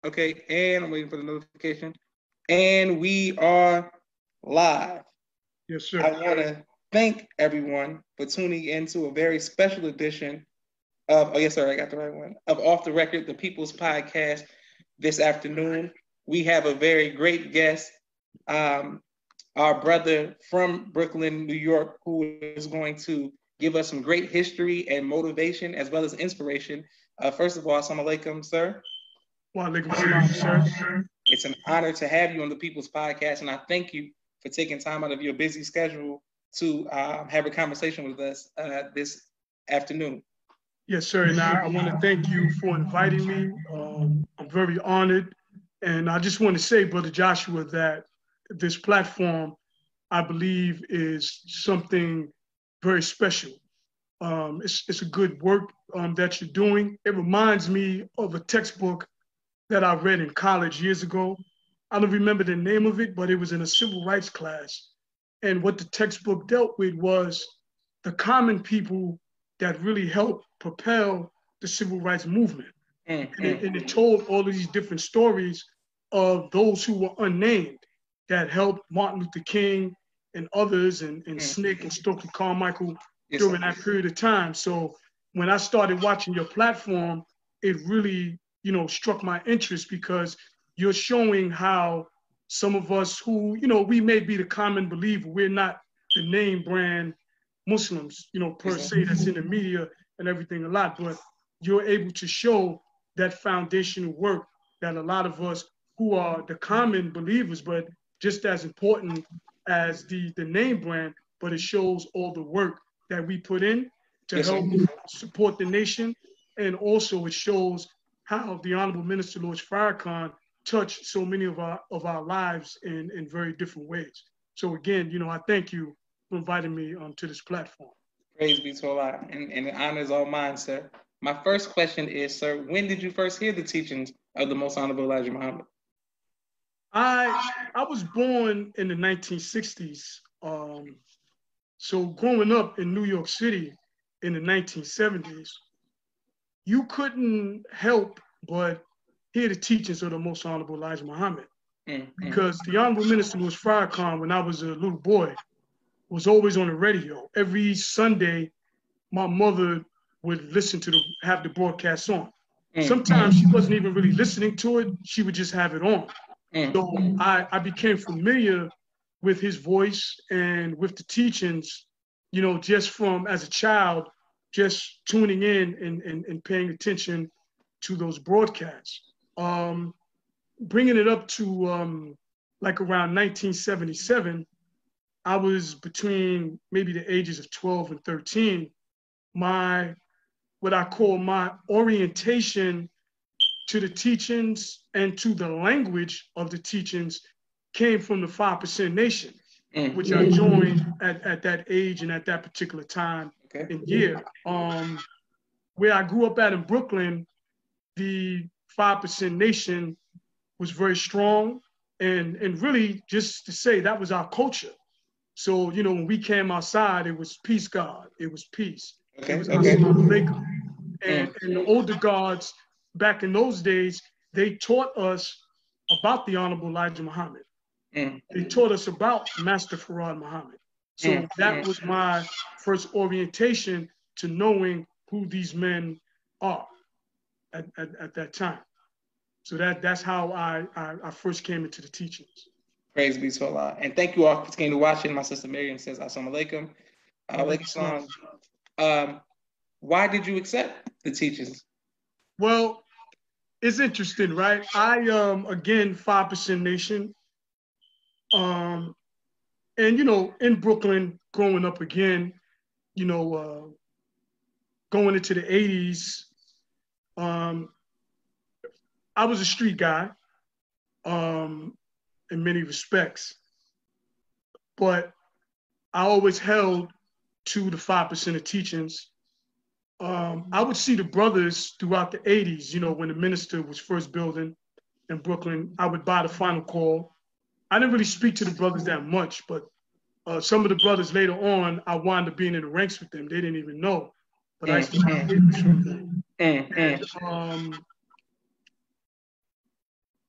Okay, and I'm waiting for the notification. And we are live. Yes, sir. I want to thank everyone for tuning into a very special edition of, oh, yes, sir, I got the right one, of Off the Record, the People's Podcast this afternoon. We have a very great guest, our brother from Brooklyn, New York, who is going to give us some great history and motivation as well as inspiration. First of all, assalamu alaikum, sir. Wa alaikum salam, sir. It's an honor to have you on the People's Podcast, and I thank you for taking time out of your busy schedule to have a conversation with us this afternoon. Yes, sir. And I want to thank you for inviting me. I'm very honored. And I just want to say, Brother Joshua, that this platform, I believe, is something very special. It's a good work that you're doing. It reminds me of a textbook that I read in college years ago. I don't remember the name of it, but it was in a civil rights class. And what the textbook dealt with was the common people that really helped propel the civil rights movement. And it told all of these different stories of those who were unnamed that helped Martin Luther King and others and SNCC and Stokely Carmichael during that period of time. So when I started watching your platform, it really, struck my interest because you're showing how some of us who, we may be the common believer, we're not the name brand Muslims, per se, that's in the media and everything a lot, but you're able to show that foundational work that a lot of us who are the common believers, but just as important as the name brand, but it shows all the work that we put in to help support the nation. And also it shows how the Honorable Minister Louis Farrakhan touched so many of our lives in very different ways. So again, I thank you for inviting me to this platform. Praise be to Allah, and the honor is all mine, sir. My first question is, sir, when did you first hear the teachings of the Most Honorable Elijah Muhammad? I was born in the 1960s. So growing up in New York City in the 1970s, you couldn't help but hear the teachings of the Most Honorable Elijah Muhammad. Because the Honorable Minister Louis Farrakhan, when I was a little boy, was always on the radio. Every Sunday, my mother would listen to have the broadcast on. Sometimes she wasn't even really listening to it. She would just have it on. So I became familiar with his voice and with the teachings, just from as a child, just tuning in and paying attention to those broadcasts. Bringing it up to like around 1977, I was between maybe the ages of 12 and 13. What I call my orientation to the teachings and to the language of the teachings came from the 5% Nation, which I joined at that age and at that particular time and year. Where I grew up at in Brooklyn, the 5% Nation was very strong, and really, just to say, that was our culture. So, when we came outside, it was peace, God. It was peace. It was Assalamu alaikum. And the older guards back in those days, they taught us about the Honorable Elijah Muhammad. They taught us about Master Farad Muhammad. So that was my first orientation to knowing who these men are at that time. So that's how I first came into the teachings. Praise be to Allah. And thank you all for continuing to watch. My sister Miriam says, Assalamu alaikum. Alaikum salam. Why did you accept the teachings? Well, it's interesting, right? I, again, 5% Nation. And, in Brooklyn, growing up again, going into the 80s, I was a street guy in many respects, but I always held to the 5% of teachings. I would see the brothers throughout the 80s, when the minister was first building in Brooklyn. I would buy the Final Call. I didn't really speak to the brothers that much, but some of the brothers later on, I wound up being in the ranks with them. They didn't even know, but I used to be from them. And,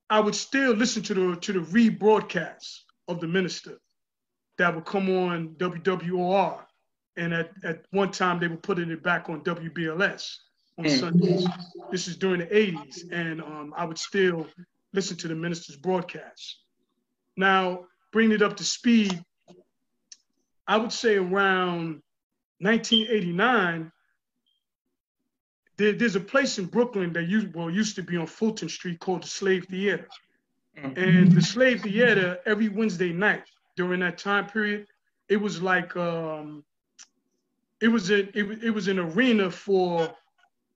I would still listen to the rebroadcast of the minister that would come on WWOR. And at one time, they were putting it back on WBLS on Sundays. This is during the 80s. And I would still listen to the minister's broadcast. Now, bringing it up to speed, I would say around 1989, there's a place in Brooklyn that used to be on Fulton Street called the Slave Theater. And the Slave Theater, every Wednesday night during that time period, it was like it was an arena for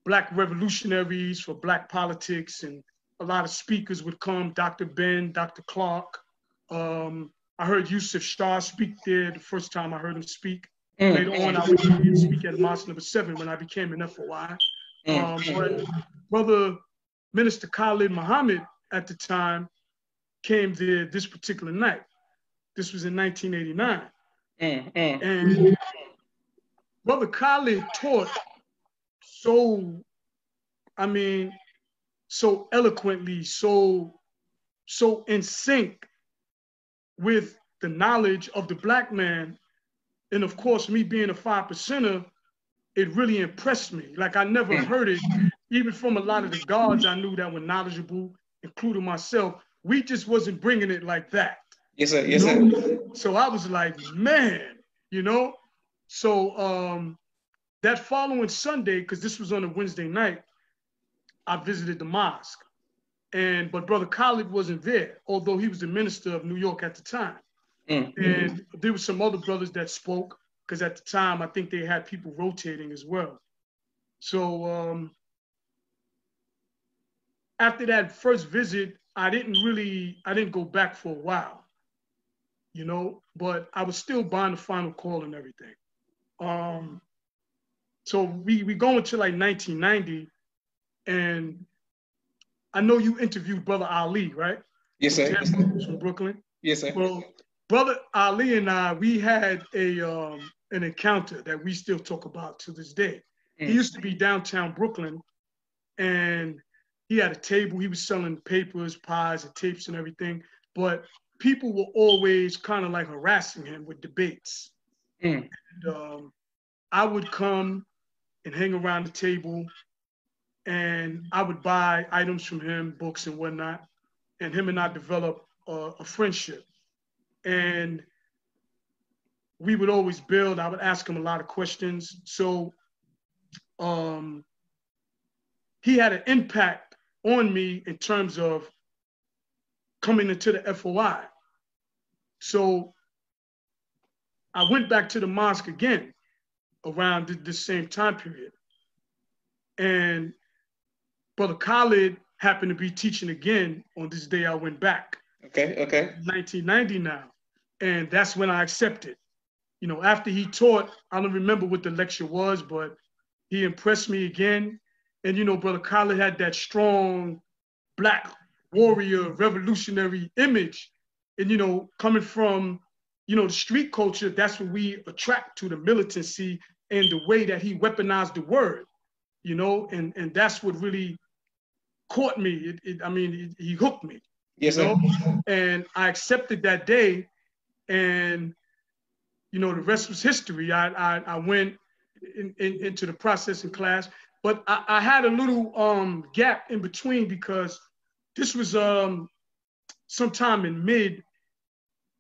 Black revolutionaries, for Black politics, and a lot of speakers would come. Dr. Ben, Dr. Clark. I heard Yusuf Shah speak there the first time I heard him speak. Later on, I would hear him speak at Mosque number 7 when I became an FOI. But Brother Minister Khalid Muhammad at the time came there this particular night. This was in 1989. And Brother Khalid taught so eloquently, so in sync with the knowledge of the Black man. And of course, me being a 5%er, it really impressed me. Like I never heard it, even from a lot of the guards I knew that were knowledgeable, including myself. We just wasn't bringing it like that. Yes, sir. Yes, sir. So I was like, man, you know? So that following Sunday, because this was on a Wednesday night, I visited the mosque. But Brother Khalid wasn't there, although he was the minister of New York at the time. And there were some other brothers that spoke, because at the time, I think they had people rotating as well. So after that first visit, I didn't go back for a while, you know, but I was still buying the final call and everything. So we go into like 1990, and I know you interviewed Brother Ali, right? Yes, sir. From Brooklyn. Yes, sir. Well, Brother Ali and I, we had an encounter that we still talk about to this day. He used to be downtown Brooklyn, and he had a table. He was selling papers, pies, and tapes and everything. But people were always kind of like harassing him with debates. And I would come and hang around the table, and I would buy items from him, books and whatnot. And him and I developed a friendship. And we would always build. I would ask him a lot of questions. So he had an impact on me in terms of coming into the FOI. So I went back to the mosque again around the same time period. And Brother Khalid happened to be teaching again on this day I went back. Okay. 1990 now. And that's when I accepted. You know, after he taught, I don't remember what the lecture was, but he impressed me again. And, you know, Brother Khalid had that strong Black warrior revolutionary image. And, you know, coming from, you know, the street culture, that's what we attract to, the militancy and the way that he weaponized the word, you know, and that's what really caught me. He hooked me. Yes, you know? sir. And I accepted that day, and, you know, the rest was history. I went into the processing class, but I had a little gap in between, because this was sometime in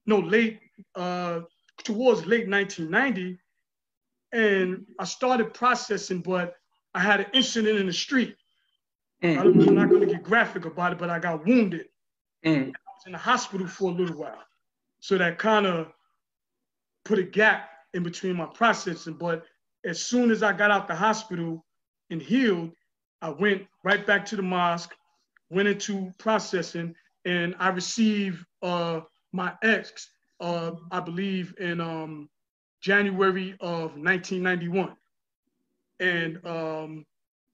towards late 1990. And I started processing, but I had an incident in the street. I'm not going to get graphic about it, but I got wounded. I was in the hospital for a little while. So that kind of put a gap in between my processing. But as soon as I got out the hospital and healed, I went right back to the mosque, went into processing, and I received my ex, I believe in January of 1991. And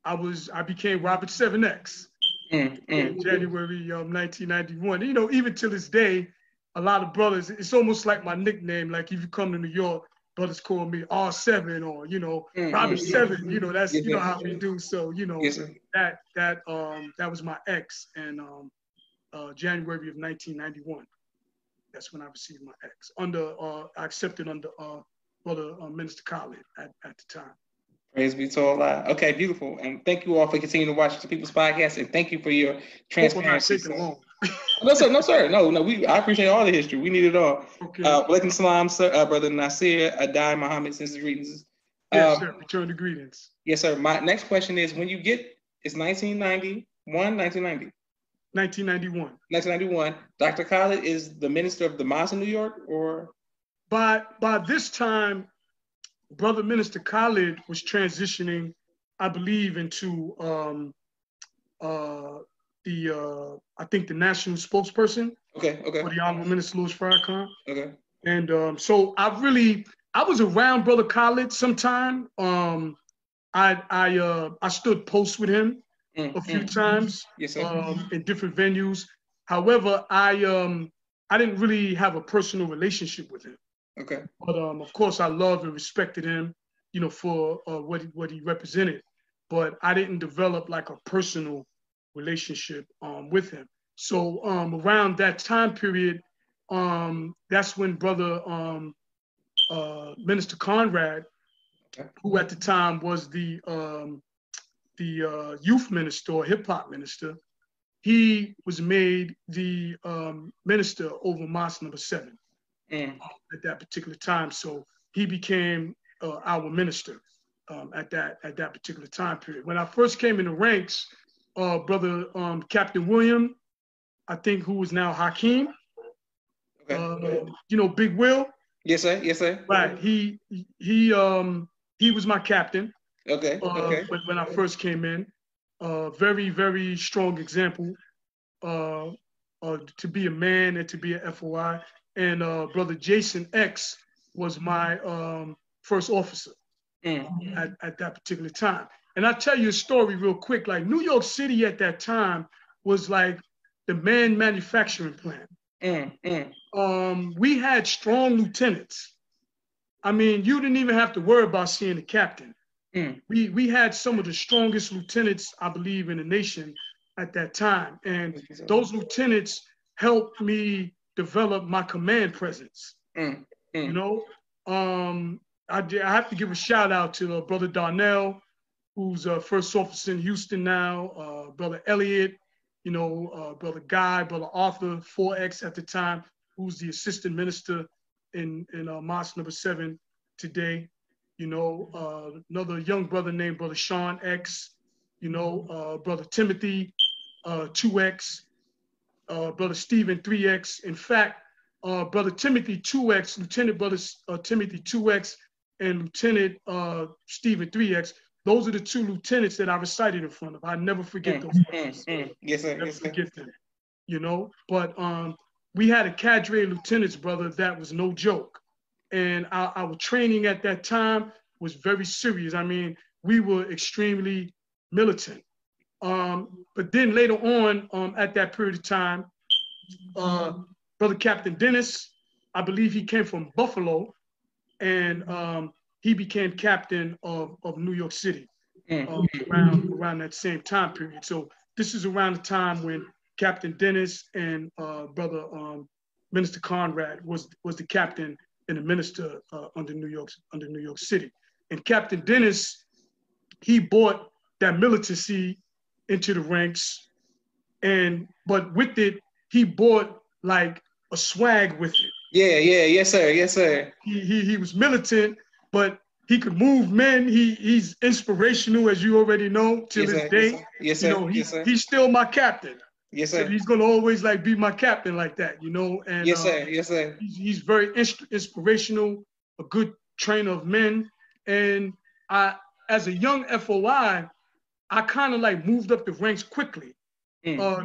I became Robert 7X in January of 1991. You know, even to this day, a lot of brothers, it's almost like my nickname. Like if you come to New York, brothers call me R7 or, you know, Robert 7. You know, that's, you know, how we do. So, you know, that was my ex. And January of 1991. That's when I received my X. I accepted under Brother Minister Khalid at the time. Praise be to Allah. Okay, beautiful. And thank you all for continuing to watch the People's Podcast, and thank you for your transparency. Long. No, sir. No, sir. No. I appreciate all the history. We need it all. Okay. Walaikum salam, sir. Brother Nasir, Adai, Muhammad, since the greetings. Yes, sir. Return the greetings. Yes, sir. My next question is, when you get, it's 1990. 1991. Dr. Khalid is the minister of the Mosque in New York, or? By this time, Brother Minister Khalid was transitioning, I believe, into I think the national spokesperson. Okay. For the Honorable Minister Louis Farrakhan. Okay. And so I was around Brother Khalid sometime. I stood post with him a few times. Yes, sir. In different venues. However, I didn't really have a personal relationship with him. Okay. But of course, I loved and respected him, for what he represented. But I didn't develop like a personal relationship with him. So around that time period, that's when Brother Minister Conrad, who at the time was the youth minister or hip hop minister, he was made the minister over Mosque number 7 at that particular time. So he became our minister at that particular time period. When I first came in the ranks, Brother Captain William, I think, who is now Hakeem, Big Will. Yes, sir. Yes, sir. Right. He was my captain. Okay. When I first came in, very, very strong example to be a man and to be an FOI. And Brother Jason X was my first officer at that particular time. And I'll tell you a story real quick. Like, New York City at that time was like the man manufacturing plant. We had strong lieutenants. I mean, you didn't even have to worry about seeing the captain. We had some of the strongest lieutenants, I believe, in the nation at that time. And those lieutenants helped me develop my command presence. I have to give a shout out to Brother Darnell, who's first officer in Houston now, Brother Elliott, Brother Guy, Brother Arthur, 4X at the time, who's the assistant minister in Mosque number 7 today. Another young brother named Brother Sean X, Brother Timothy 2X, Brother Stephen 3X. In fact, Brother Timothy 2X, Lieutenant Brother Timothy 2X, and Lieutenant Stephen 3X, those are the 2 lieutenants that I recited in front of. I never forget those. Yes, sir. Never forget them. But we had a cadre of lieutenants, brother, that was no joke. And our training at that time was very serious. I mean, we were extremely militant. But then later on, at that period of time, Brother Captain Dennis, I believe he came from Buffalo, and he became captain of New York City around that same time period. So this is around the time when Captain Dennis and Brother Minister Conrad was the captain and the minister under New York City. And Captain Dennis, he brought that militancy into the ranks, but with it, he brought like a swag with it. Yes, sir. He was militant, but he could move men. He's inspirational, as you already know, till this day. Yes, sir. He's still my captain. Yes, sir. So he's gonna always like be my captain like that, And yes, sir. He's very inspirational, a good trainer of men. And as a young FOI, I kind of like moved up the ranks quickly.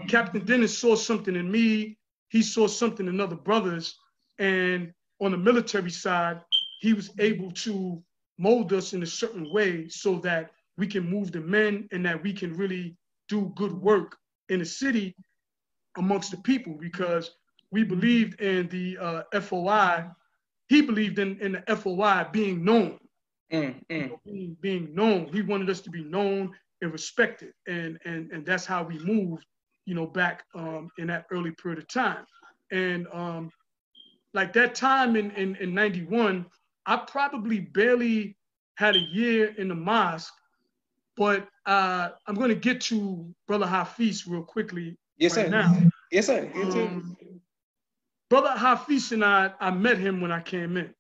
Captain Dennis saw something in me. He saw something in other brothers. And on the military side, he was able to mold us in a certain way so that we can move the men and that we can really do good work in the city amongst the people, because we believed in the FOI. He believed in the FOI being known. Being known. He wanted us to be known and respected. And that's how we moved back in that early period of time. And like that time in 91, I probably barely had a year in the mosque, but I'm going to get to Brother Hafeez real quickly now. Yes, sir. Brother Hafeez and I met him when I came in.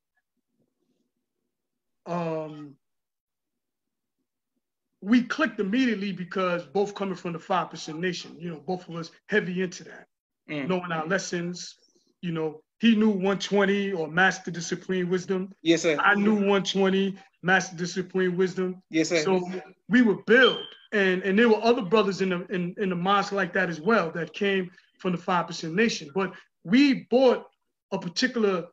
We clicked immediately because both coming from the 5% Nation, both of us heavy into that, knowing our lessons. He knew 120 or mastered the supreme wisdom. Yes, sir. I knew 120, mastered the supreme wisdom. Yes, sir. So we would build, and there were other brothers in the mosque like that as well that came from the 5% Nation. But we brought a particular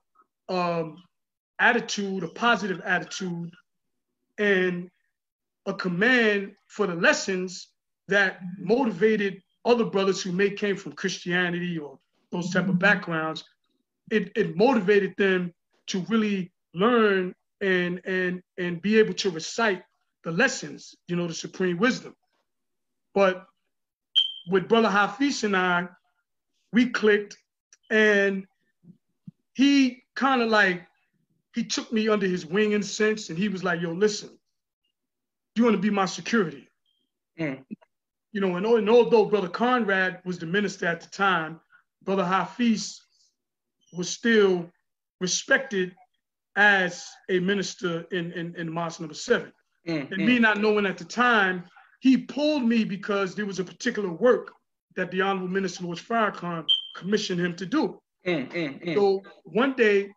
attitude, a positive attitude, and a command for the lessons that motivated other brothers who may came from Christianity or those type of backgrounds. It motivated them to really learn and be able to recite the lessons, the supreme wisdom. But with Brother Hafeez and I, we clicked, and he kind of like, he took me under his wing in a sense, and he was like, yo, listen, you want to be my security? And although Brother Conrad was the minister at the time, Brother Hafeez was still respected as a minister in Mosque number 7. And me not knowing at the time, he pulled me because there was a particular work that the Honorable Minister Louis Farrakhan commissioned him to do. So one day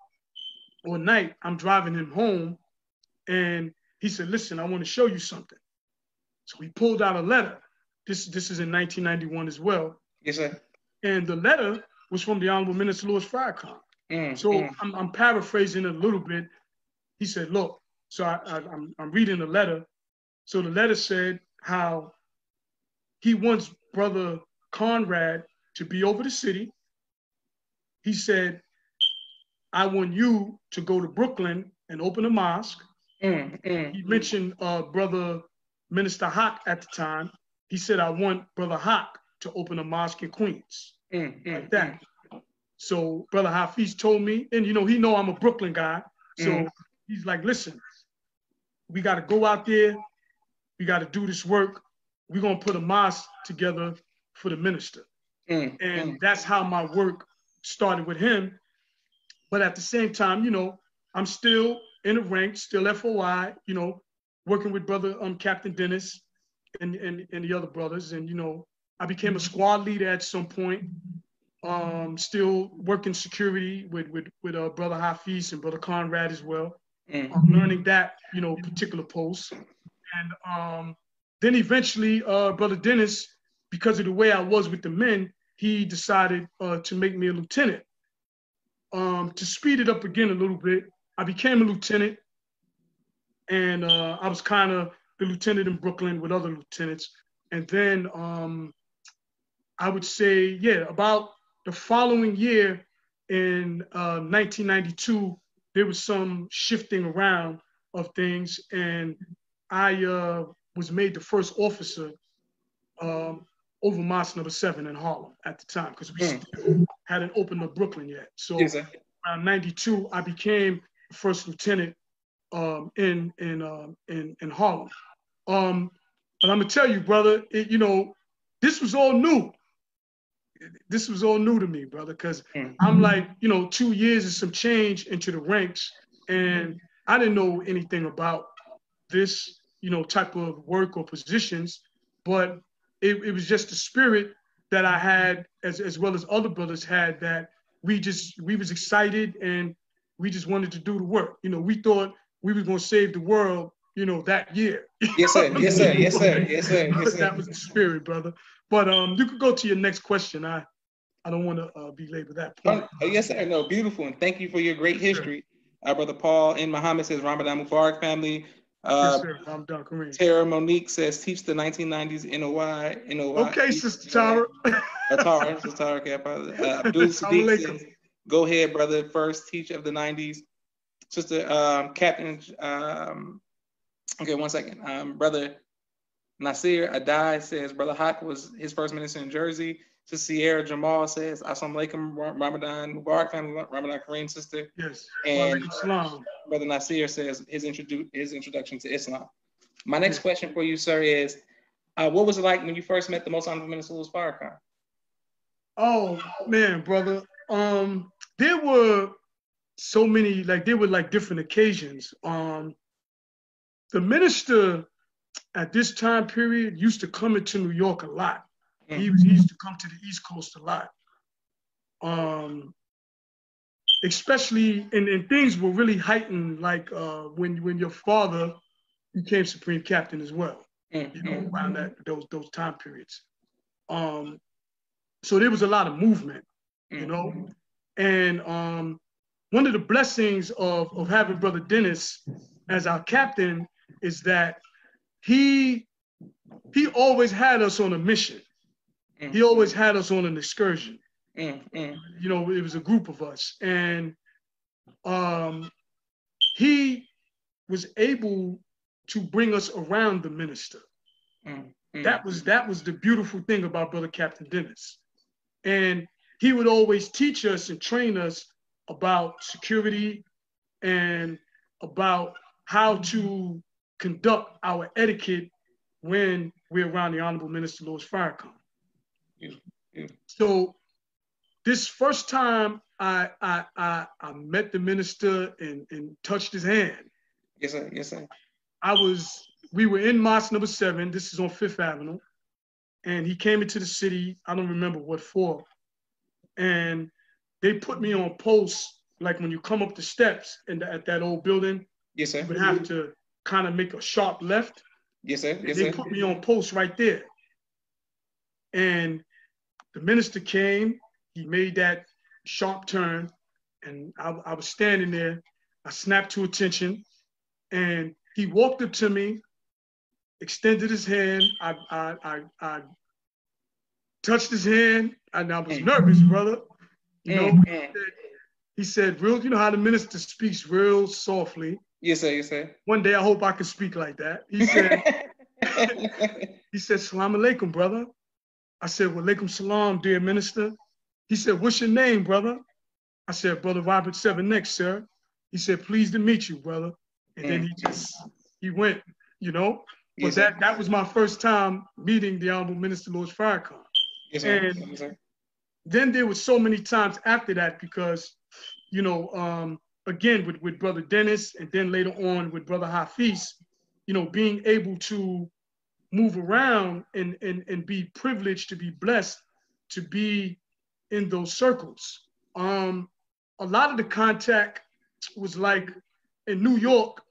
or night, I'm driving him home, and he said, listen, I want to show you something. So he pulled out a letter. This is in 1991 as well. Yes, sir. And the letter was from the Honorable Minister Louis Farrakhan. I'm paraphrasing it a little bit. He said, look, so I'm reading the letter. So the letter said how he wants Brother Conrad to be over the city. He said, I want you to go to Brooklyn and open a mosque. He mentioned Brother Minister Haq at the time. He said, I want Brother Haq to open a mosque in Queens. Like that. So Brother Hafeez told me, and he know I'm a Brooklyn guy. So he's like, listen, we got to go out there. We got to do this work. We're going to put a mosque together for the minister. And that's how my work started with him. But at the same time, I'm still in the ranks, still FOI, working with Brother Captain Dennis and the other brothers. And, I became a squad leader at some point. Still working security with Brother Hafeez and Brother Conrad as well. Learning that, particular post. And then eventually, Brother Dennis, because of the way I was with the men, he decided to make me a lieutenant. To speed it up again a little bit, I became a lieutenant, and I was kind of the lieutenant in Brooklyn with other lieutenants. And then I would say, about the following year in 1992, there was some shifting around of things, and I was made the first officer over Mosque number 7 in Harlem at the time, because we still hadn't opened up Brooklyn yet. So around 92, I became the first lieutenant in Harlem. But I'm gonna tell you, brother, this was all new. This was all new to me, brother, because I'm like, 2 years and some change into the ranks, and I didn't know anything about this, type of work or positions, but it was just the spirit that I had, as well as other brothers had, that we was excited and we just wanted to do the work. We thought we were gonna save the world, that year. Yes, sir. Yes, sir. Yes, sir. Yes, sir. Yes, sir. That was the spirit, brother. But you could go to your next question. I don't want to belabor that point. Yes, sir. No, beautiful, and thank you for your great history. Brother Paul in Muhammad says Ramadan Mubarak family. Yes, sir. I'm done. Kareem. Tara Monique says teach the 1990s NOI. Okay, Sister Tara. Sister Tara. Okay, Abdul Sadiq says, go ahead, brother. First teach of the 90s. Sister Captain. Okay, 1 second. Brother Nasir Adai says Brother Haq was his first minister in Jersey. To Sierra Jamal says Assalamu alaikum, Ramadan Mubarak, Ramadan Kareem, sister. Yes. And Islam. Brother Nasir says his introduction to Islam. My next question for you, sir, is what was it like when you first met the Most Honorable Minister Louis Farrakhan? Oh man, brother. There were so many, there were different occasions. The minister at this time period used to come into New York a lot. He used to come to the East Coast a lot. Especially, and things were really heightened, when your father became Supreme Captain as well. Around those time periods. So there was a lot of movement, and one of the blessings of having Brother Dennis as our captain is that he always had us on a mission. He always had us on an excursion. It was a group of us, and he was able to bring us around the minister. That was the beautiful thing about Brother Captain Dennis. And he would always teach us and train us about security and about how to conduct our etiquette when we're around the Honorable Minister Louis Farrakhan. So this first time I met the minister and touched his hand. Yes, sir. Yes, sir. We were in Mosque number 7. This is on 5th Avenue. And he came into the city. I don't remember what for. And they put me on post, like when you come up the steps at that old building. Yes, sir. You would have to kind of make a sharp left. Yes, sir. Yes, they sir. put me on post right there. And the minister came. He made that sharp turn. And I was standing there. I snapped to attention. And he walked up to me, extended his hand. I touched his hand, and I was nervous, brother. He said, real, how the minister speaks real softly. Yes, sir. Yes, sir. One day I hope I can speak like that. He said, Salam alaikum, brother. I said, wa alaikum salam, dear minister. He said, what's your name, brother? I said, Brother Robert Seven sir. He said, pleased to meet you, brother. And then he went, But yes, that was my first time meeting the Honorable Minister Louis Farrakhan. Yes, sir. And yes, sir. then there was so many times after that because, again, with Brother Dennis and then later on with Brother Hafeez, being able to move around and be privileged to be blessed to be in those circles. A lot of the contact was in New York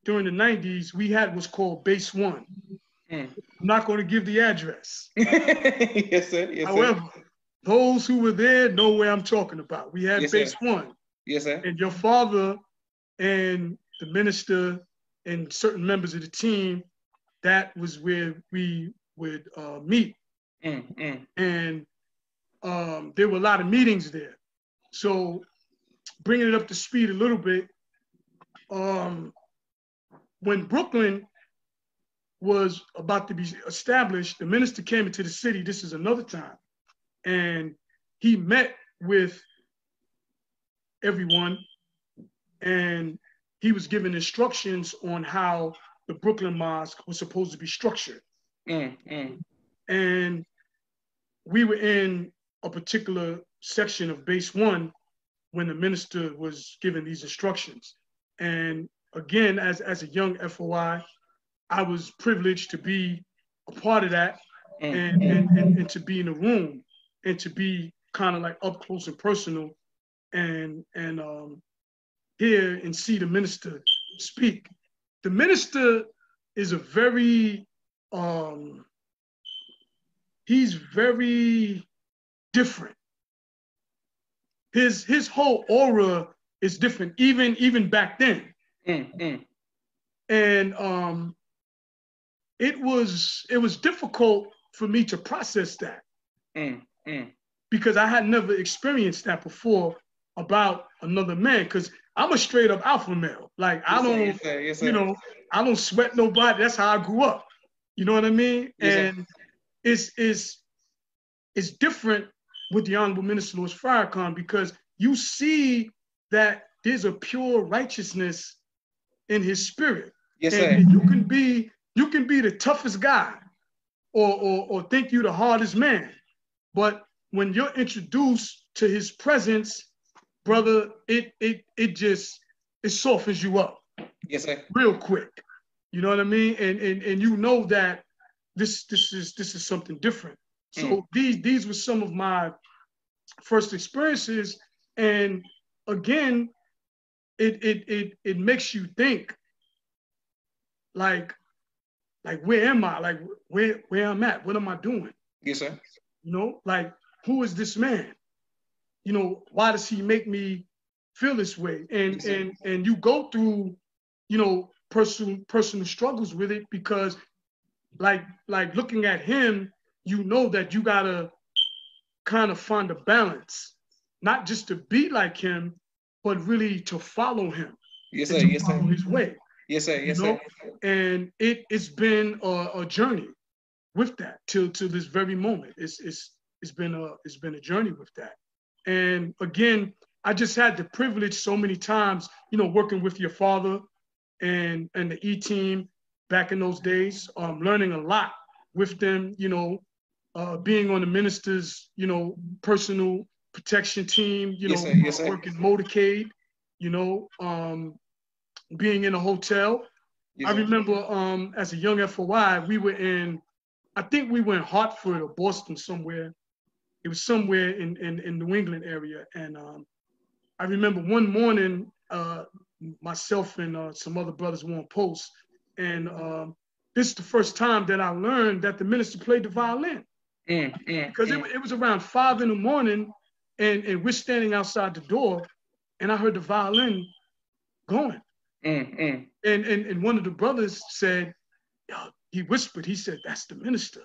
during the 90s, we had what's called Base 1. I'm not going to give the address. Yes, sir. Yes, However, sir. Those who were there know where I'm talking about. We had Base 1. Yes, sir. And your father and the minister and certain members of the team, that was where we would meet. And there were a lot of meetings there. So bringing it up to speed a little bit, when Brooklyn was about to be established, the minister came into the city. This is another time. And he met with everyone and he was given instructions on how the Brooklyn Mosque was supposed to be structured. And we were in a particular section of Base 1 when the minister was given these instructions. And again, as a young FOI, I was privileged to be a part of that and to be in the room and to be kind of up close and personal and hear and see the minister speak. The minister is he's very different. His whole aura is different, even back then. And it was difficult for me to process that because I had never experienced that before about another man. Because I'm a straight up alpha male. I don't, I don't sweat nobody. That's how I grew up. You know what I mean? Yes, and it's different with the Honorable Minister Louis Farrakhan, because you see that there's a pure righteousness in his spirit. yes, and, sir. and you can be the toughest guy, or think you the hardest man. But when you're introduced to his presence, brother, it softens you up Yes, sir. real quick. You know what I mean? And you know that this is something different. So these were some of my first experiences. And again, it makes you think, like where am I? Like where I'm at? What am I doing? Yes, sir. You know, like, who is this man? You know, why does he make me feel this way? And Yes, and you go through, you know, personal struggles with it, because like looking at him, you know that you gotta kind of find a balance, not just to be like him, but really to follow him yes, and sir. to Yes, sir. follow his way. Yes, sir. You Yes, sir. know, and it's been a journey with that till this very moment. It's been a journey with that. And again, I just had the privilege so many times, you know, working with your father and the E team back in those days, learning a lot with them, you know, being on the minister's, you know, personal protection team, you Yes, know, sir. Yes, sir. working motorcade, you know, being in a hotel. Yes, I sir. remember as a young FOI, we were in, I think we were in Hartford or Boston somewhere. It was somewhere in New England area. And I remember one morning, myself and some other brothers were on post. And this is the first time that I learned that the minister played the violin. Because it was around 5 in the morning, and we're standing outside the door, and I heard the violin going. And one of the brothers said, he whispered, he said, "That's the minister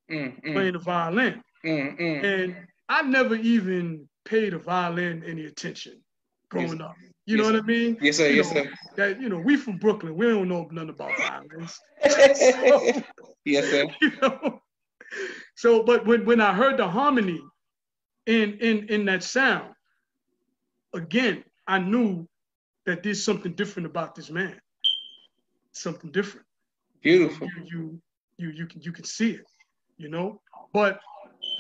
playing the violin." And I never even paid a violin any attention growing up. You know Yes, what sir. I mean? Yes, sir. You Yes, know, sir. that, you know, we from Brooklyn, we don't know nothing about violins. Yes, sir. You know? So, but when I heard the harmony in that sound, again, I knew that there's something different about this man. Something different. You know, Beautiful. you can see it, you know. But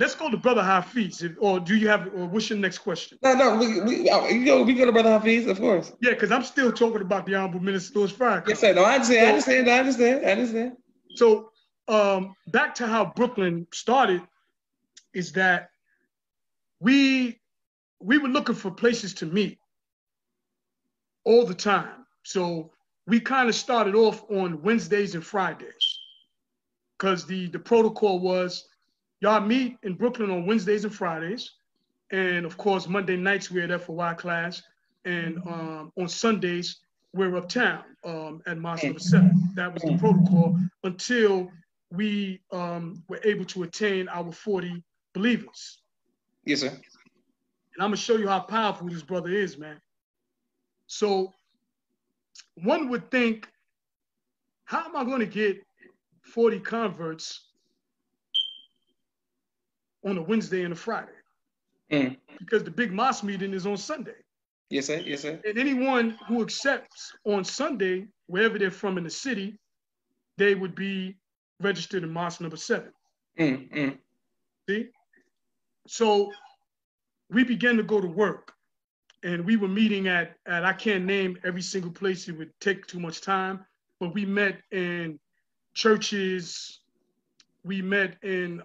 let's go to Brother Hafeez. Or do you have, or what's your next question? No, we go to Brother Hafeez, of course. Yeah, because I'm still talking about the Honorable Minister Louis Farrakhan. Yes, sir. No, I understand. So back to how Brooklyn started is that we were looking for places to meet all the time. So we kind of started off on Wednesdays and Fridays, because the protocol was y'all meet in Brooklyn on Wednesdays and Fridays. And of course, Monday nights we're at FOI class. And on Sundays, we're uptown at Mosque number 7. That was the protocol until we were able to attain our 40 believers. Yes, sir. And I'm going to show you how powerful this brother is, man. So one would think, how am I going to get 40 converts on a Wednesday and a Friday? Because the big mosque meeting is on Sunday. Yes, sir. Yes, sir. And anyone who accepts on Sunday, wherever they're from in the city, they would be registered in Mosque number 7. See? So we began to go to work, and we were meeting at I can't name every single place, it would take too much time, but we met in churches, we met in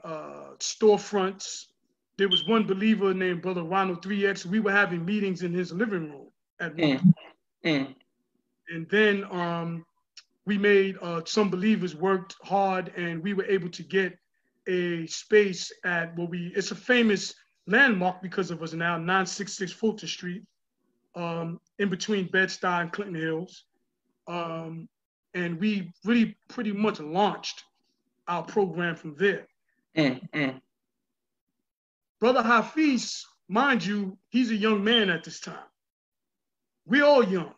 storefronts. There was one believer named Brother Ronald 3X. We were having meetings in his living room at one. And then we made some believers worked hard, and we were able to get a space at it's a famous landmark because of us now, 966 Fulton Street, in between Bed-Stuy and Clinton Hills. And we really pretty much launched our program from there. Brother Hafeez, mind you, he's a young man at this time. We're all young.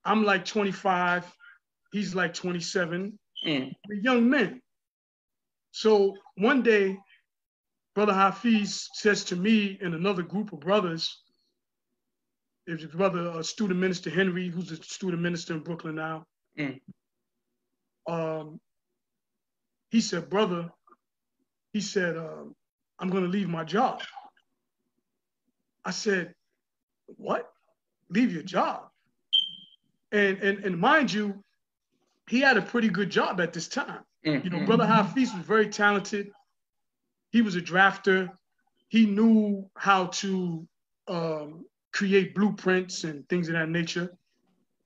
I'm like 25, he's like 27. We're young men. So one day, Brother Hafeez says to me and another group of brothers, his brother, student minister Henry, who's a student minister in Brooklyn now. He said, brother, he said, I'm going to leave my job. I said, what? Leave your job? And mind you, he had a pretty good job at this time. You know, Brother Hafeez was very talented. He was a drafter. He knew how to create blueprints and things of that nature.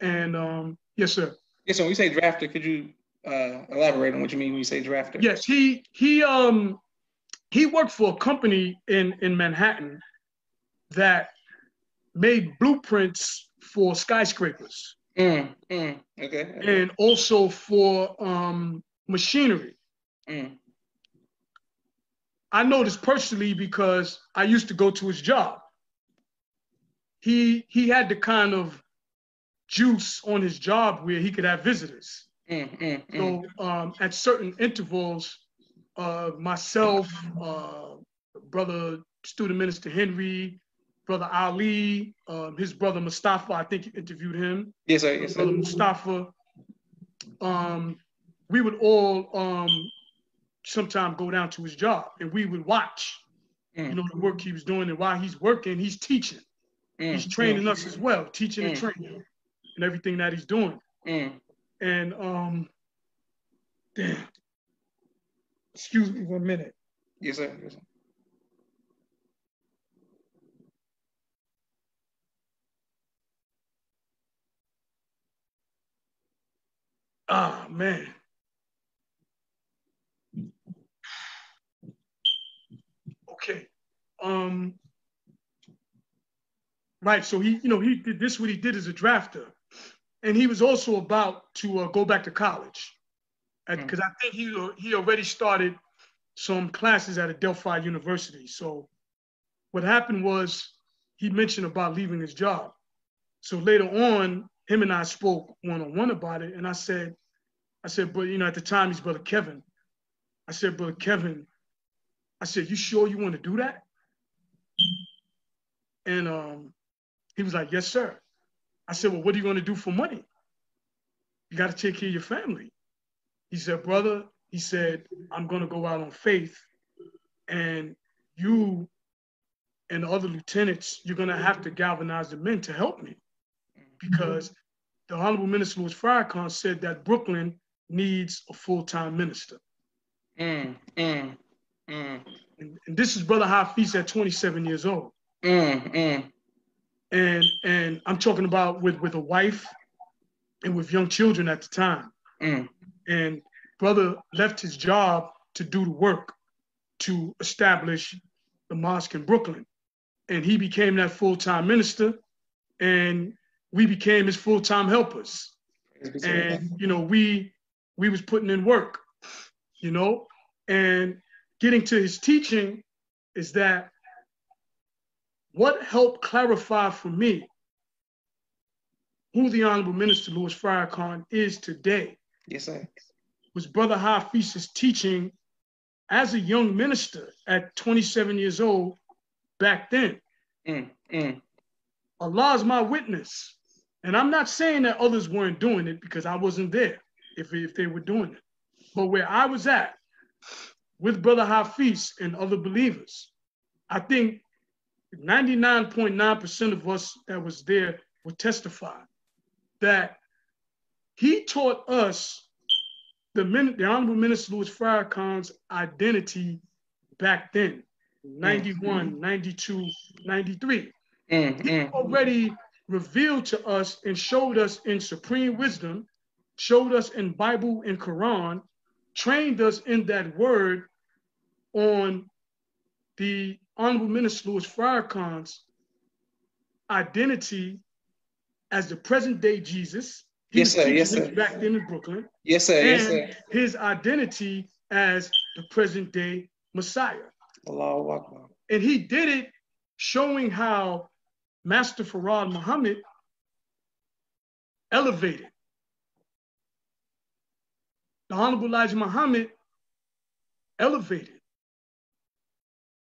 And yes, sir. Yes, so when you say drafter, could you elaborate on what you mean when you say drafter? Yes, he worked for a company in Manhattan that made blueprints for skyscrapers. Okay. And also for machinery. I know this personally because I used to go to his job. He had the kind of juice on his job where he could have visitors. So at certain intervals, myself, brother student minister Henry, brother Ali, his brother Mustafa, I think you interviewed him. Yes, sir. Yes, sir. Brother Mustafa. We would all sometime go down to his job and we would watch, you know, the work he was doing. And while he's working, he's teaching. He's training us as well, teaching and training and everything that he's doing. And damn, excuse me 1 minute. Yes, sir. Yes, sir. Ah, man. Okay. Right. So he, you know, he did this, what he did as a drafter. And he was also about to go back to college. Because I think he already started some classes at Adelphi University. So what happened was he mentioned about leaving his job. So later on, him and I spoke one-on-one about it. And I said, but you know, at the time he's Brother Kevin. I said, Brother Kevin, I said, you sure you want to do that? And he was like, yes, sir. I said, well, what are you going to do for money? You got to take care of your family. He said, brother, he said, I'm going to go out on faith, and you and the other lieutenants, you're going to have to galvanize the men to help me, because the Honorable Minister Louis Farrakhan said that Brooklyn needs a full-time minister. And this is Brother Hafeez at 27 years old. And I'm talking about with a wife and with young children at the time. And brother left his job to do the work to establish the mosque in Brooklyn. And he became that full-time minister, and we became his full-time helpers. And, you know, we was putting in work, you know, and getting to his teaching is that what helped clarify for me who the Honorable Minister Louis Farrakhan is today. Yes, sir. Was Brother Hafeez's teaching as a young minister at 27 years old back then. Allah is my witness. And I'm not saying that others weren't doing it, because I wasn't there if they were doing it. But where I was at with Brother Hafeez and other believers, I think 99.9% of us that was there would testify that he taught us the Honorable Minister Louis Farrakhan's identity back then, 91, 92, 93. He already revealed to us and showed us in supreme wisdom, showed us in Bible and Quran, trained us in that word on the Honorable Minister Louis Farrakhan's identity as the present day Jesus. Yes, sir. Yes, sir. Back then in Brooklyn. Yes, sir. Yes, sir. His identity as the present day Messiah. Allahu Akbar. And he did it showing how Master Farad Muhammad elevated the Honorable Elijah Muhammad, elevated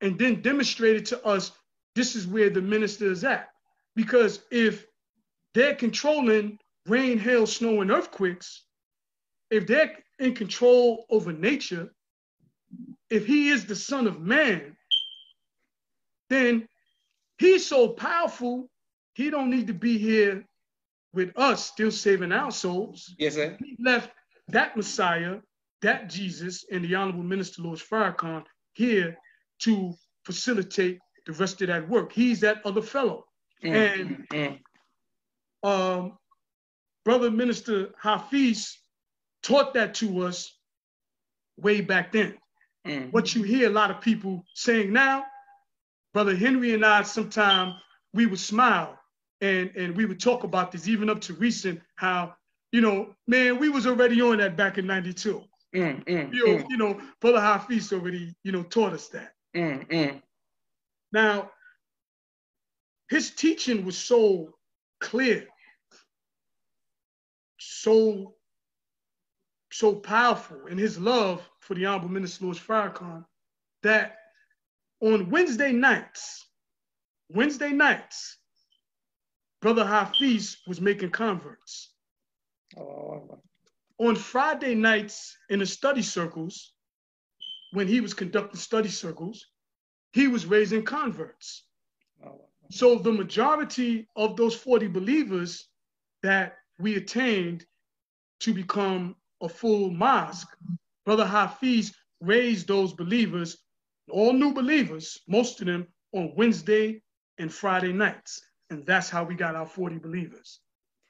and then demonstrated to us this is where the minister is at. Because if they're controlling rain, hail, snow, and earthquakes, if they're in control over nature, if he is the Son of Man, then he's so powerful, he don't need to be here with us still saving our souls. Yes, sir. He left that Messiah, that Jesus, and the Honorable Minister Louis Farrakhan here to facilitate the rest of that work. He's that other fellow. Brother Minister Hafeez taught that to us way back then. What you hear a lot of people saying now, Brother Henry and I, sometime we would smile and we would talk about this even up to recent, how, you know, man, we was already on that back in 92. You know, Brother Hafeez already, you know, taught us that. Now, his teaching was so clear, so powerful, and his love for the Honorable Minister Louis Farrakhan, that on Wednesday nights, Brother Hafeez was making converts. On Friday nights in the study circles, when he was conducting study circles, he was raising converts. So the majority of those 40 believers that we attained to become a full mosque, Brother Hafeez raised those believers, all new believers, most of them on Wednesday and Friday nights. And that's how we got our 40 believers.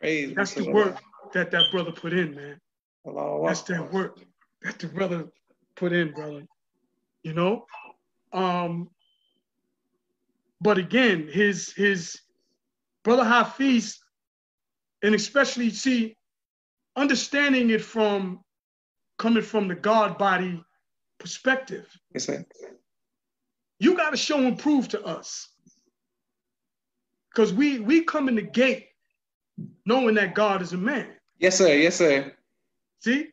That's the work that brother put in, man. That's that work that the brother put in, brother. You know? But again, his Brother Hafeez, and especially, see, understanding it from coming from the God body perspective. Yes, sir. You got to show and prove to us. Because we come in the gate knowing that God is a man. Yes, sir. Yes, sir. See?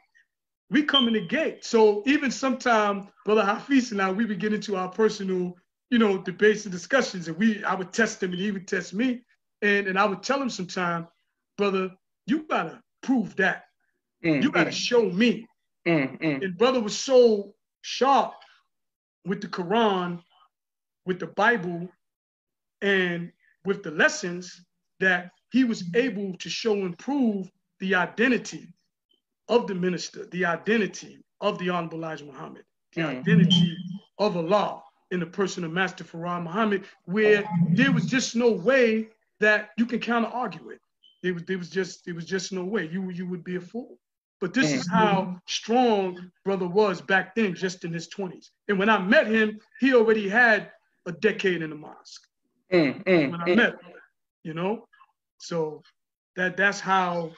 We come in the gate. So even sometime, Brother Hafeez and I, we would get into our personal, you know, debates and discussions, and I would test him and he would test me. And I would tell him sometime, brother, you gotta prove that. You gotta show me. And brother was so sharp with the Quran, with the Bible, and with the lessons, that he was able to show and prove the identity of the minister, the identity of the Honorable Elijah Muhammad, the identity of Allah in the person of Master Farah Muhammad, where there was just no way that you can counter argue it. There was just no way. You would be a fool. But this is how strong brother was back then, just in his 20s. And when I met him, he already had a decade in the mosque. When I met him, you know? So that's how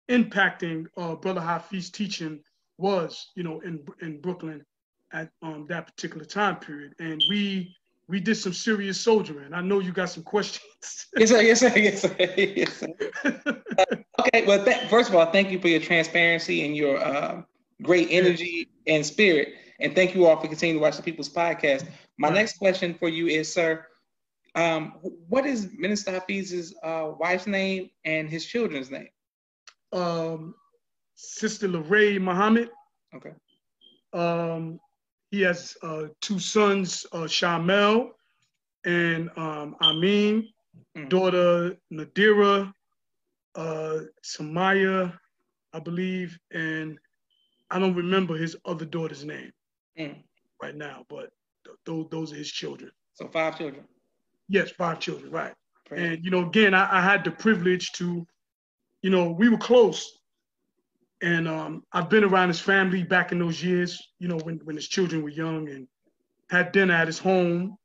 impacting Brother Hafeez's teaching was, you know, in Brooklyn at that particular time period. And we did some serious soldiering. I know you got some questions. Yes, sir. Yes, sir. Yes, sir. Yes, sir. Okay, well, first of all, thank you for your transparency and your great energy and spirit. And thank you all for continuing to watch the People's Podcast. My next question for you is, sir, what is Minister Hafeez's wife's name and his children's name? Sister Larae Muhammad. Okay. He has two sons, Shamel and Amin, daughter Nadira, Samaya, I believe, and I don't remember his other daughter's name right now, but those are his children. So 5 children? Yes, 5 children, right. Great. And, you know, again, I had the privilege to, you know, we were close. And I've been around his family back in those years, you know, when his children were young, and had dinner at his home.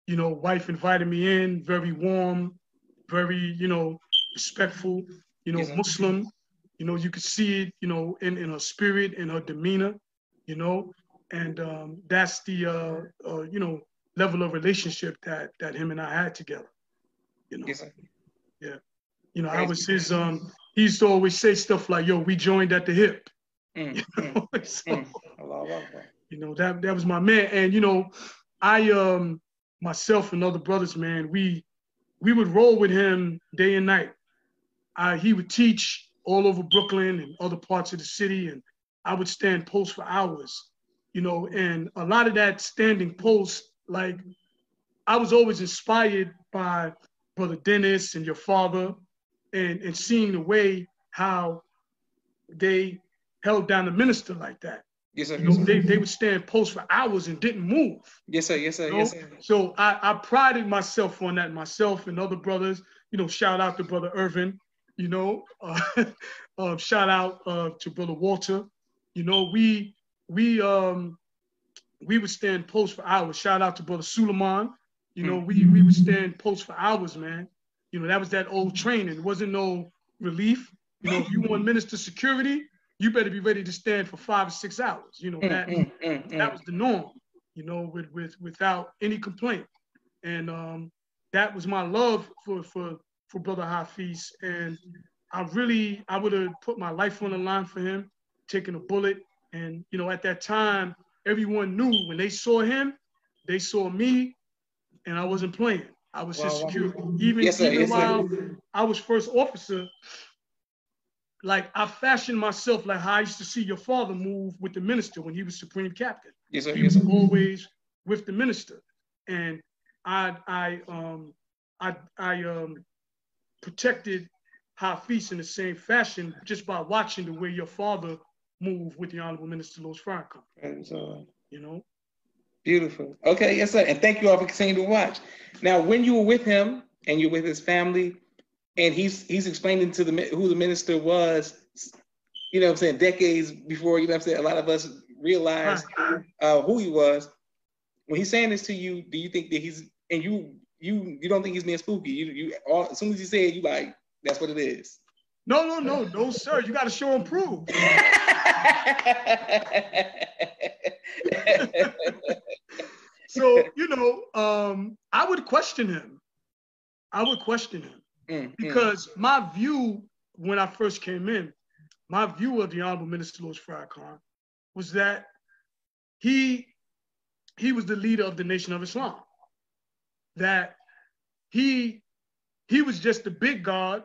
You know, wife invited me in, very warm, very, you know, respectful, you know, Muslim. You know, you could see it, you know, in her spirit, in her demeanor, you know. And that's the, you know, level of relationship that him and I had together, you know. Yes, sir. Yeah. You know, I was his, he used to always say stuff like, yo, we joined at the hip. Mm, You mm, know? So, Allah Akbar. you know, that was my man. And, you know, I myself and other brothers, man, we would roll with him day and night. He would teach all over Brooklyn and other parts of the city, and I would stand post for hours, you know, and a lot of that standing post, like, I was always inspired by Brother Dennis and your father, and seeing the way how they held down the minister like that. Yes, sir. You Yes, know, sir. they would stand post for hours and didn't move. Yes, sir. Yes, sir. You Yes, know? sir. So I prided myself on that, myself and other brothers. You know, shout out to Brother Irvin. You know, shout out to Brother Walter. You know, we would stand post for hours. Shout out to Brother Suleiman. You know, we would stand post for hours, man. You know, that was that old training. It wasn't no relief. You know, if you want minister security, you better be ready to stand for 5 or 6 hours. You know, that was the norm, you know, without any complaint. And that was my love for Brother Hafeez. And I would have put my life on the line for him, taking a bullet. And, you know, at that time, everyone knew when they saw him, they saw me, and I wasn't playing. I was his security. Even while I was first officer, like, I fashioned myself like how I used to see your father move with the minister when he was supreme captain. Yes, sir. He was always with the minister, and I protected Hafeez in the same fashion just by watching the way your father moved with the Honorable Minister Louis Farrakhan. You know. Beautiful. Okay, yes, sir. And thank you all for continuing to watch. Now, when you were with him and you're with his family, and he's explaining to who the minister was, you know what I'm saying, decades before, you know what I'm saying, a lot of us realized who he was. When he's saying this to you, do you think that he's, and you don't think he's being spooky? You as soon as he said it, you like, that's what it is. No, sir. You got to show and prove. So, you know, I would question him. Because my view when I first came in, my view of the Honorable Minister Louis Farrakhan was that he was the leader of the Nation of Islam. That he was just the big God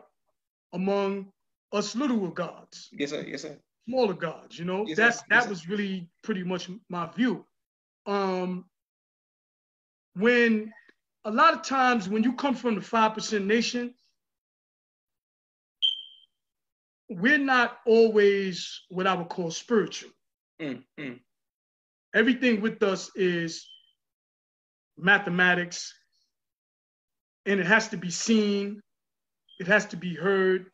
among us littler gods. Yes, sir. Yes, sir. Smaller gods, you know. Yes, that was really pretty much my view. When a lot of times when you come from the 5% nation, we're not always what I would call spiritual. Everything with us is mathematics, and it has to be seen, it has to be heard,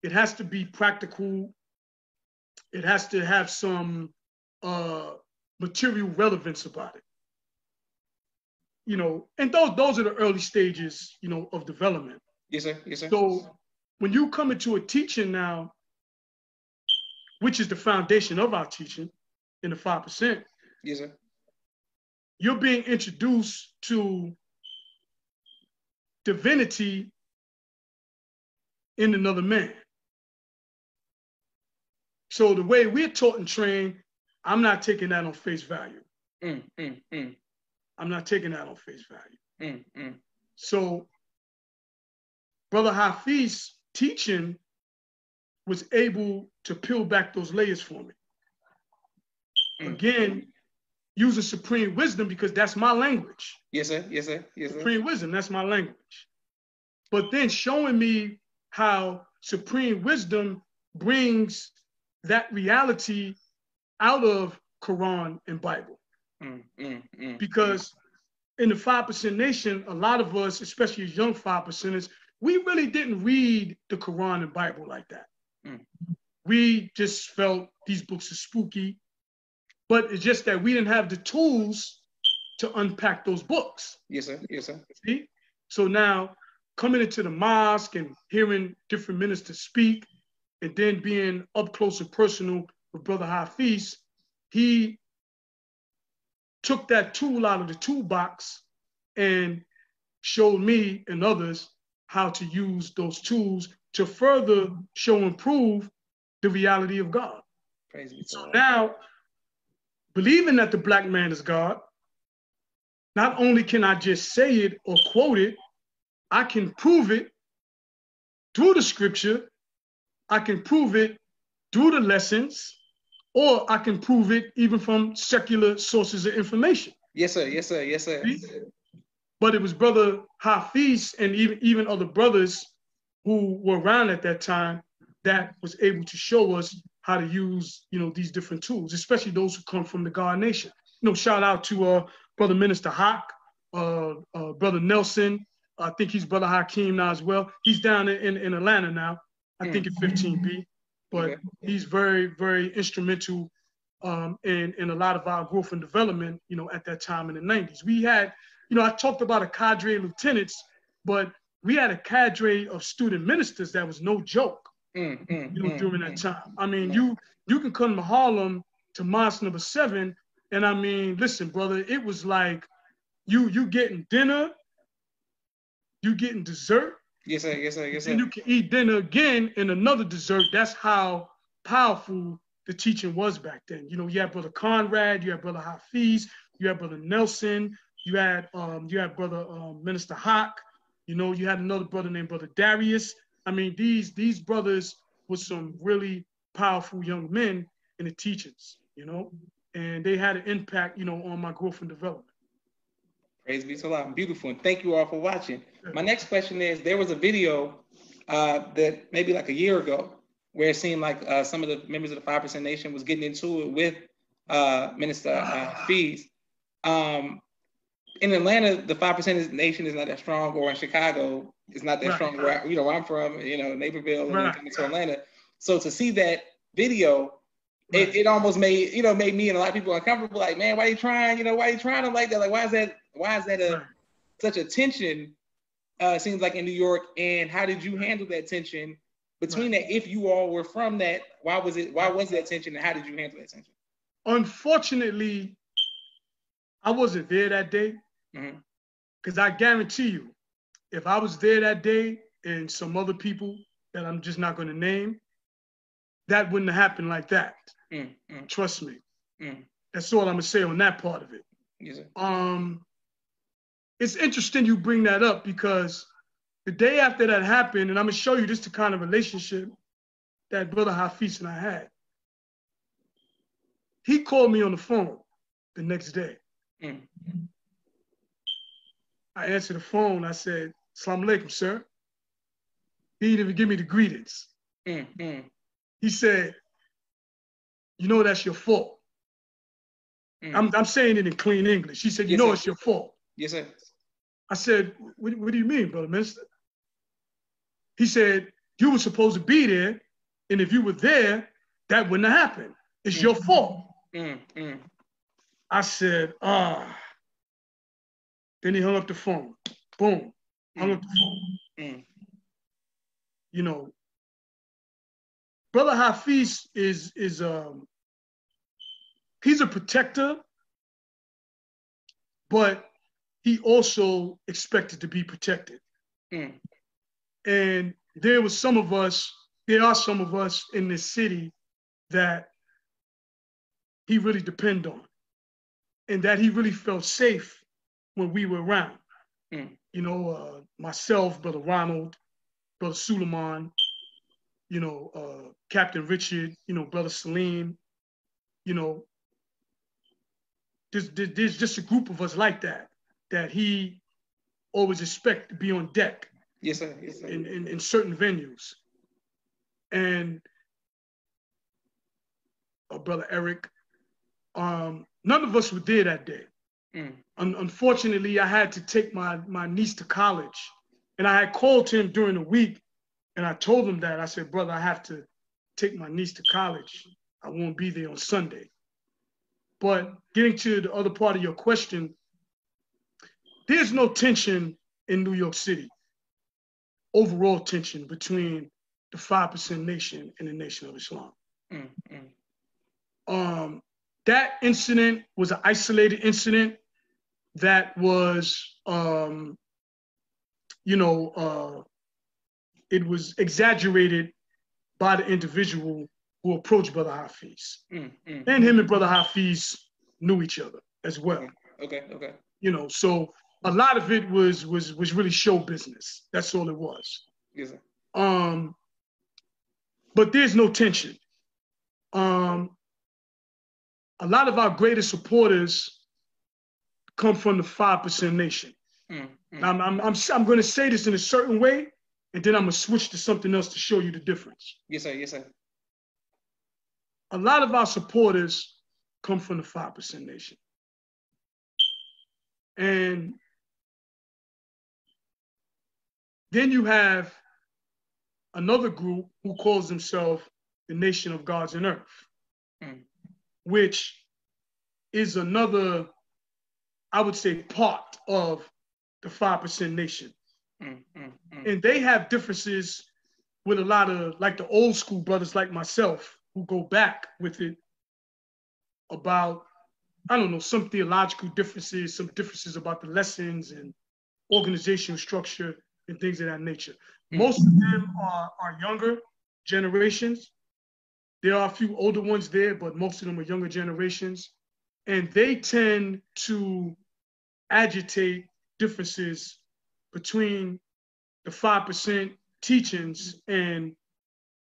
it has to be practical, it has to have some material relevance about it. You know, and those are the early stages, you know, of development. Yes, sir. Yes, sir. So when you come into a teaching now, which is the foundation of our teaching in the 5%, yes, sir, you're being introduced to divinity in another man. So the way we're taught and trained, I'm not taking that on face value. I'm not taking that on face value. So Brother Hafeez teaching was able to peel back those layers for me. Again, using supreme wisdom, because that's my language. Yes, sir. Yes, sir. Yes, sir. Supreme wisdom, that's my language. But then showing me how supreme wisdom brings that reality out of Quran and Bible. Because in the 5% nation, a lot of us, especially as young 5%ers, we really didn't read the Quran and Bible like that. We just felt these books are spooky, but it's just that we didn't have the tools to unpack those books. Yes, sir. Yes, sir. See? So now coming into the mosque and hearing different ministers speak, and then being up close and personal with Brother Hafeez, he took that tool out of the toolbox and showed me and others how to use those tools to further show and prove the reality of God. Praise be to So God. now, believing that the black man is God, not only can I just say it or quote it, I can prove it through the scripture, I can prove it through the lessons, or I can prove it even from secular sources of information. Yes, sir. Yes, sir. Yes, sir. But it was Brother Hafeez and even other brothers who were around at that time that was able to show us how to use, these different tools, especially those who come from the God Nation. Shout out to Brother Minister Hawk, Brother Nelson. I think he's Brother Hakeem now as well. He's down in Atlanta now, I think at 15B. But he's very, very instrumental in a lot of our growth and development, at that time in the 90s. We had, I talked about a cadre of lieutenants, but we had a cadre of student ministers that was no joke, during that time. I mean, you can come to Harlem to Mosque number 7, and I mean, listen, brother, it was like you getting dinner, you getting dessert. Yes, sir. Yes, sir. Yes, sir. And you can eat dinner again and another dessert. That's how powerful the teaching was back then. You had Brother Conrad, you had Brother Hafeez, you had Brother Nelson, you had Brother Minister Hawk, you had another brother named Brother Darius. I mean, these brothers were some really powerful young men in the teachings, and they had an impact, on my growth and development. Praise be to Allah. Beautiful. And thank you all for watching. My next question is, there was a video that maybe like a year ago where it seemed like some of the members of the 5% Nation was getting into it with Minister Hafeez. In Atlanta, the 5% Nation is not that strong, or in Chicago, it's not that strong where I'm from, Naperville, and coming to Atlanta. So to see that video, it almost made me and a lot of people uncomfortable. Like, man, why are you trying? Why are you trying to like that? Like, why is that such a tension? Seems like in New York. And how did you handle that tension between that? If you all were from that, why was that tension, and how did you handle that tension? Unfortunately, I wasn't there that day, because I guarantee you, if I was there that day and some other people that I'm just not going to name, that wouldn't have happened like that. Trust me. That's all I'm gonna say on that part of it. Yes, sir. It's interesting you bring that up, because the day after that happened, and I'm gonna show you just the kind of relationship that Brother Hafeez and I had. He called me on the phone the next day. I answered the phone. I said, "Assalamu alaikum, sir." He didn't even give me the greetings. He said, "That's your fault." I'm saying it in clean English. He said, it's your fault. Yes, sir. I said, what do you mean, Brother Minister? He said, you were supposed to be there, and if you were there, that wouldn't have happened. It's your fault. I said, Then he hung up the phone. Boom. Hung up the phone. Brother Hafeez is he's a protector, but he also expected to be protected. And there are some of us in this city that he really depended on, and that he really felt safe when we were around. Myself, Brother Ronald, Brother Suleiman, Captain Richard, Brother Salim, there's just a group of us like that he always expect to be on deck. Yes, sir. Yes, sir. In certain venues. And Brother Eric, none of us were there that day. Unfortunately, I had to take my niece to college, and I had called him during the week, and I told him that. I said, brother, I have to take my niece to college. I won't be there on Sunday. But getting to the other part of your question, there's no tension in New York City, overall tension between the 5% Nation and the Nation of Islam. That incident was an isolated incident that was, it was exaggerated by the individual who approached Brother Hafeez. And him and Brother Hafeez knew each other as well. Okay. You know, so a lot of it was really show business. That's all it was. Yes, sir. But there's no tension. A lot of our greatest supporters come from the 5% Nation. I'm going to say this in a certain way, and then I'm going to switch to something else to show you the difference. Yes, sir. Yes, sir. A lot of our supporters come from the 5% Nation. And then you have another group who calls themselves the Nation of Gods and Earth, which is another, I would say, part of the 5% Nation. And they have differences with a lot of, like the old school brothers like myself, who go back with it about, I don't know, some theological differences, some differences about the lessons and organizational structure and things of that nature. Most of them are younger generations. There are a few older ones there, but most of them are younger generations. And they tend to agitate differences between the 5% teachings and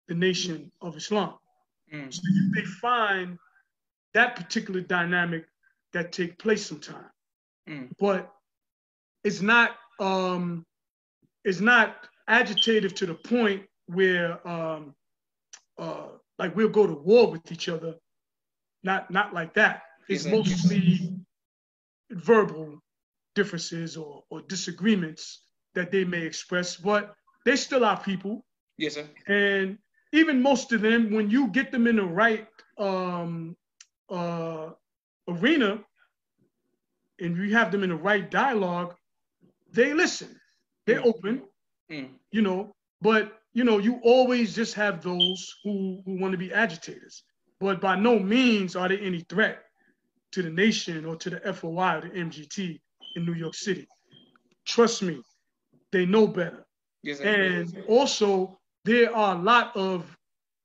the Nation of Islam. So they find that particular dynamic that take place sometime. But it's not agitative to the point where like we'll go to war with each other. Not like that. It's mostly verbal differences or disagreements that they may express, but they're still our people. Yes, sir. And even most of them, when you get them in the right arena and you have them in the right dialogue, they listen, they're open, you know, but, you know, you always just have those who want to be agitators. But by no means are there any threat to the nation or to the FOI or the MGT in New York City. Trust me, they know better. Yes, and also, there are a lot of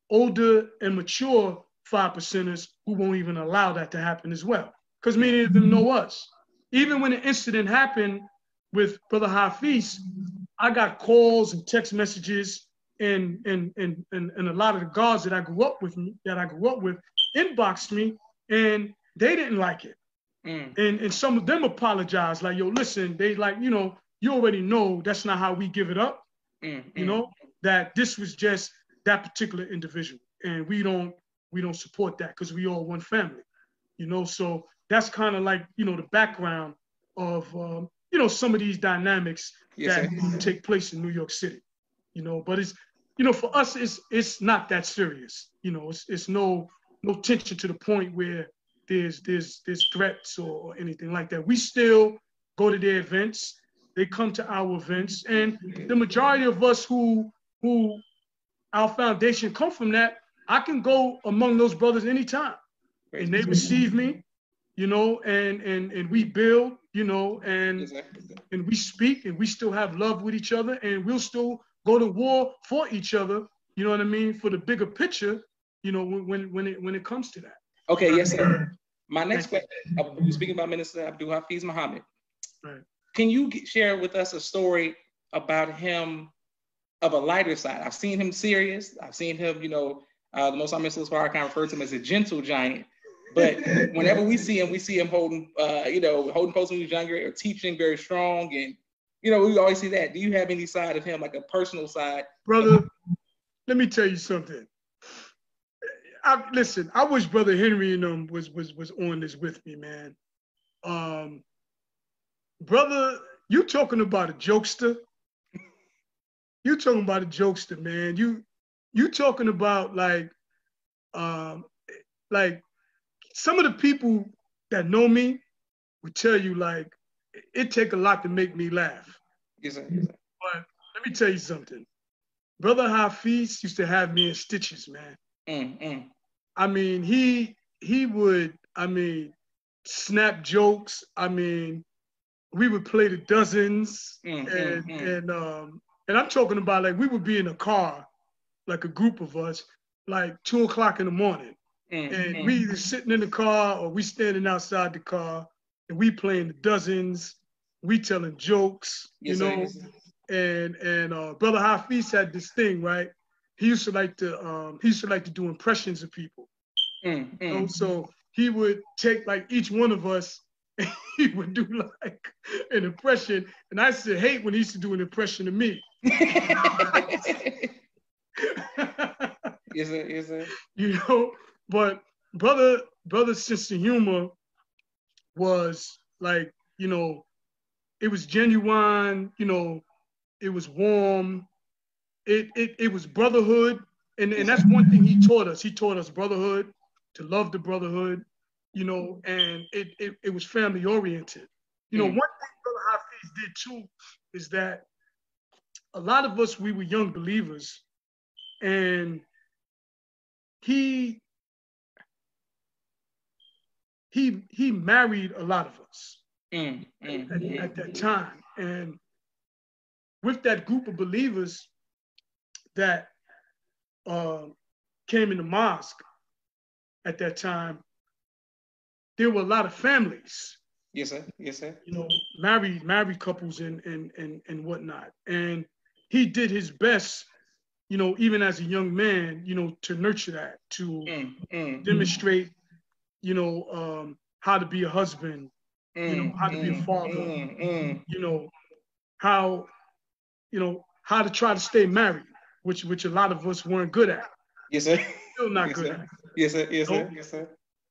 older and mature 5%ers who won't even allow that to happen as well, because many of them know us. Even when the incident happened with Brother Hafeez, I got calls and text messages and a lot of the guards that I grew up with inboxed me, and they didn't like it. And some of them apologized, like, yo, listen, they like, you know, you already know that's not how we give it up. You know, that this was just that particular individual, and we don't support that because we all one family. You know, so that's kind of like, you know, the background of you know, some of these dynamics that take place in New York City. You know, but it's, you know, for us, it's not that serious. You know, it's no tension to the point where there's threats or anything like that. We still go to their events. They come to our events, and the majority of us who our foundation come from that, I can go among those brothers anytime, and they receive me, you know, and we build, you know, and we speak, and we still have love with each other, and we'll still go to war for each other. You know what I mean? For the bigger picture, you know, when it comes to that. Okay, yes, sir. My next question, we're speaking about Minister Abdul Hafeez Muhammad. Right. Can you share with us a story about him of a lighter side? I've seen him serious. I've seen him, you know, the Most Honorable Mr. Farrakhan referred to him as a gentle giant. But whenever we see him holding, you know, holding posts when he was younger, or teaching very strong, and, you know, we always see that. Do you have any side of him, like a personal side? Brother, let me tell you something. Listen, I wish Brother Henry and them was on this with me, man. Brother, you talking about a jokester? You talking about a jokester, man. You talking about like some of the people that know me would tell you, like, it take a lot to make me laugh. Yes, sir. But let me tell you something. Brother Hafeez used to have me in stitches, man. I mean, he would, I mean, snap jokes. I mean, we would play the dozens, and I'm talking about, like, we would be in a car, like a group of us, like 2 o'clock in the morning. And we either sitting in the car or we standing outside the car and we playing the dozens, we telling jokes, yes, you know. Sir. And Brother Hafeez had this thing, right? He used to like to do impressions of people. You know? So he would take like each one of us and he would do like an impression. And I used to hate when he used to do an impression of me. Yes, sir. Yes, sir. You know, but brother's sense of humor was like, you know, it was genuine, you know, it was warm, it was brotherhood. And that's one thing he taught us. He taught us brotherhood, to love the brotherhood, you know, and it was family oriented. You know, one thing Brother Hafeez did too is that a lot of us, we were young believers, and he married a lot of us at that time. And with that group of believers that came in the mosque at that time, there were a lot of families. Yes, sir. Yes, sir. You know, married couples and whatnot. And he did his best, you know, even as a young man, you know, to nurture that, to demonstrate, you know, how to be a husband, you know, how to be a father, you know, how to try to stay married, which a lot of us weren't good at. Yes, sir. Still not yes, good sir. at. Yes, sir. Yes, sir. Yes, sir.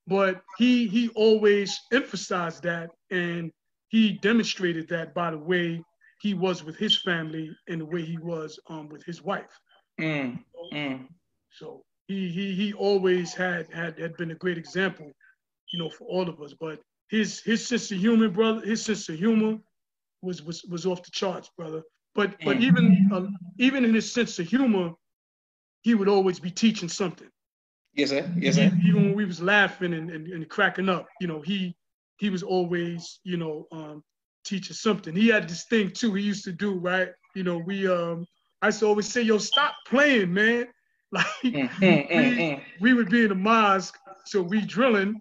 But he always emphasized that, and he demonstrated that by the way he was with his family and the way he was with his wife. So he always had been a great example, you know, for all of us. But his sense of humor, brother, his sense of humor was off the charts, brother. But even in his sense of humor, he would always be teaching something. Yes, sir. Yes, sir. Even when we was laughing and cracking up, you know, he was always, you know, teaching something. He had this thing too. He used to do, right? You know, I used to always say, "Yo, stop playing, man." Like we would be in the mosque, so we drilling,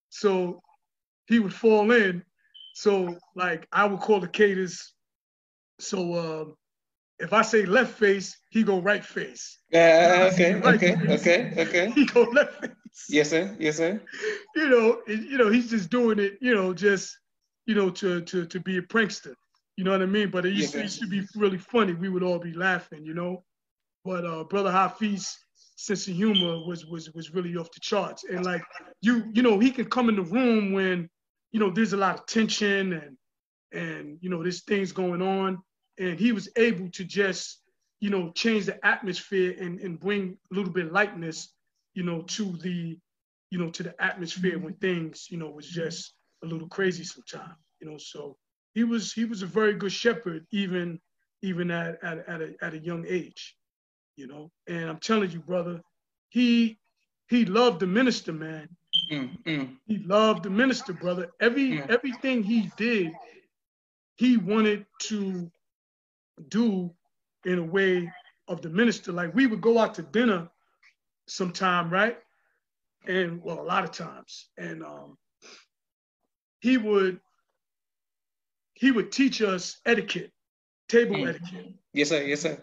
so he would fall in. So like I would call the cadence. So if I say left face, he go right face. Okay. Right Okay. face, Okay. he go left face. Yes, sir. Yes, sir. You know, he's just doing it, you know, just, you know, to be a prankster. You know what I mean? But it used to be really funny. We would all be laughing, you know. But Brother Hafeez's sense of humor was really off the charts. And like you know, he can come in the room when, you know, there's a lot of tension and you know, there's things going on, and he was able to just, you know, change the atmosphere and bring a little bit of lightness, you know, to the atmosphere when things, you know, was just a little crazy sometimes, you know. So he was a very good shepherd, even at a young age, you know. And I'm telling you, brother, he loved the minister, man. He loved the minister, brother. Everything he did, he wanted to do in a way of the minister. Like we would go out to dinner sometime, right? And well, a lot of times. And he would teach us etiquette, table etiquette. Yes, sir. Yes, sir.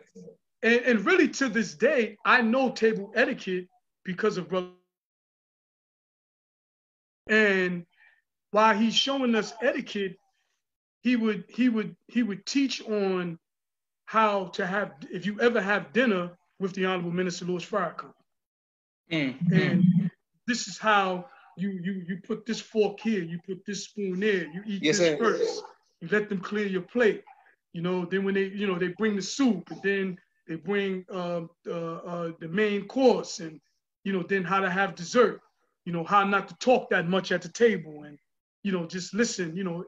And really to this day, I know table etiquette because of brother. And while he's showing us etiquette, he would teach on how to have, if you ever have dinner with the Honorable Minister Louis Farrakhan. And this is how you put this fork here, you put this spoon there, you eat this first, you let them clear your plate. You know, then when they bring the soup, and then they bring the main course, and you know, then how to have dessert, you know, how not to talk that much at the table, and you know, just listen, you know,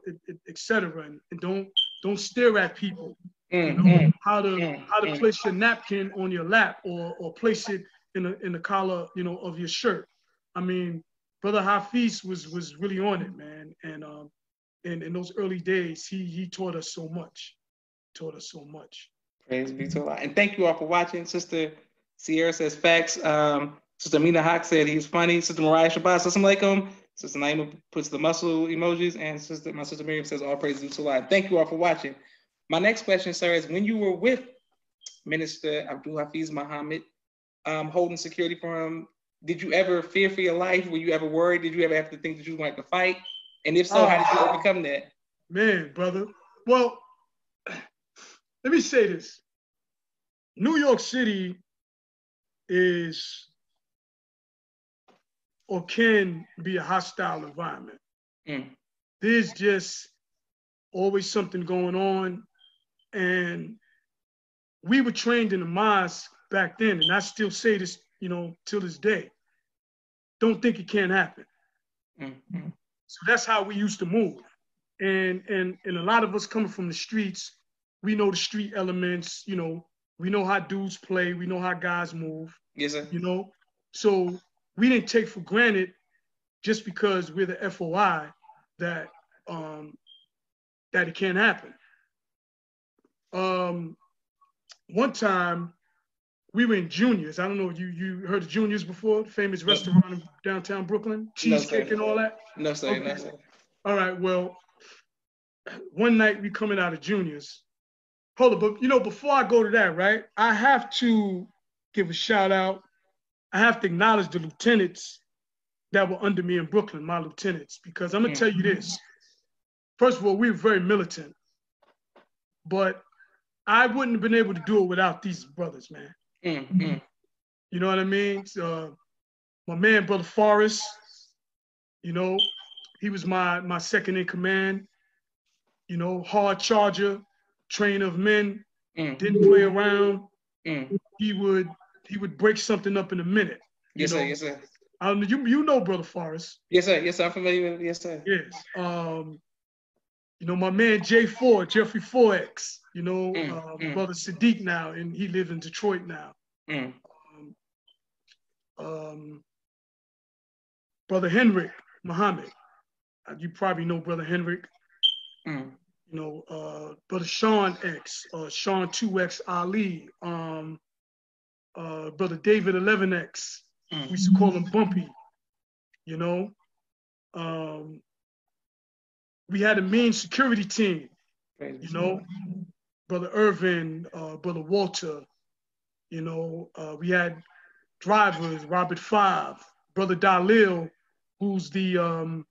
etc. And don't stare at people. You know, how to place your napkin on your lap, or place it in the collar, you know, of your shirt. I mean, Brother Hafeez was really on it, man. And in those early days, he taught us so much. Praise be to Allah. And thank you all for watching. Sister Sierra says facts. Sister Mina Hawk said he's funny. Sister Mariah Shabbat says assalamu alaikum. Sister Naima puts the muscle emojis, and my sister Miriam says all praises to Allah. Thank you all for watching. My next question, sir, is when you were with Minister Abdul Hafiz Muhammad, holding security for him, did you ever fear for your life? Were you ever worried? Did you ever have to think that you were going to have to fight? And if so, how did you overcome that? Man, brother. Well, let me say this. New York City is or can be a hostile environment. There's just always something going on. And we were trained in the mosque back then, and I still say this, till this day. Don't think it can't happen. So that's how we used to move. And a lot of us coming from the streets, we know the street elements, we know how dudes play, we know how guys move. Yes, sir. So we didn't take for granted just because we're the FOI that it can't happen. One time we were in Junior's. I don't know if you heard of Junior's before, the famous restaurant in downtown Brooklyn, cheesecake and all that? No, sir. Okay. No, sir. All right, well, one night we coming out of Junior's. Hold up, but before I go to that, right, I have to give a shout out. I have to acknowledge the lieutenants that were under me in Brooklyn, my lieutenants, because I'm gonna tell you this. First of all, we were very militant, but I wouldn't have been able to do it without these brothers, man. You know what I mean? My man, Brother Forrest, he was my second in command, hard charger, trainer of men, didn't play around. He would break something up in a minute. Yes, sir. Yes, sir. You know Brother Forrest. Yes, sir. Yes, sir. I'm familiar with it. Yes, sir. Yes. My man J4, Jeffrey 4X, Brother Sadiq now, and he lives in Detroit now. Brother Henrik Muhammad, you probably know Brother Henrik. Brother Sean X, Sean 2X Ali, Brother David 11X, we used to call him Bumpy, we had a main security team, Brother Irvin, Brother Walter, we had drivers, Robert Five, Brother Dalil, who's the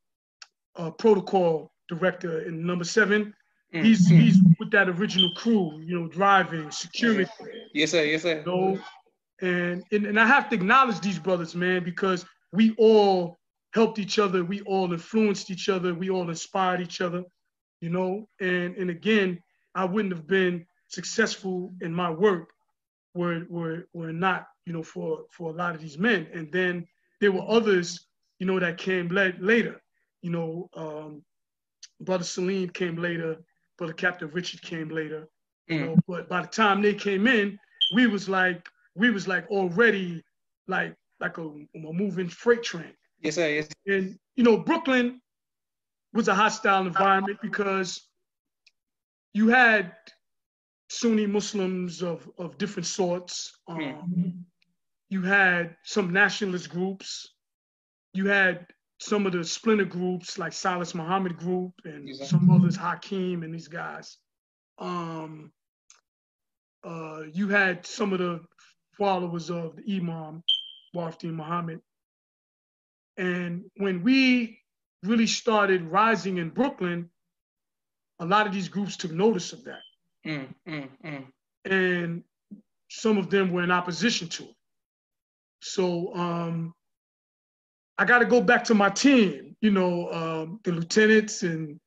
protocol director in number 7. He's with that original crew, driving, security. Yes, sir. Yes, sir. And I have to acknowledge these brothers, man, because we all helped each other, we all influenced each other, we all inspired each other, and again, I wouldn't have been successful in my work were not, for a lot of these men. And then there were others, that came later, Brother Salim came later, Brother Captain Richard came later, but by the time they came in, we was like already like a moving freight train. Yes, sir. Yes. And Brooklyn was a hostile environment because you had Sunni Muslims of different sorts. You had some nationalist groups. You had some of the splinter groups like Silas Muhammad Group and some others, Hakeem and these guys. You had some of the followers of the Imam, Wafdi Muhammad. And when we really started rising in Brooklyn, a lot of these groups took notice of that. And some of them were in opposition to it. So I got to go back to my team, the lieutenants and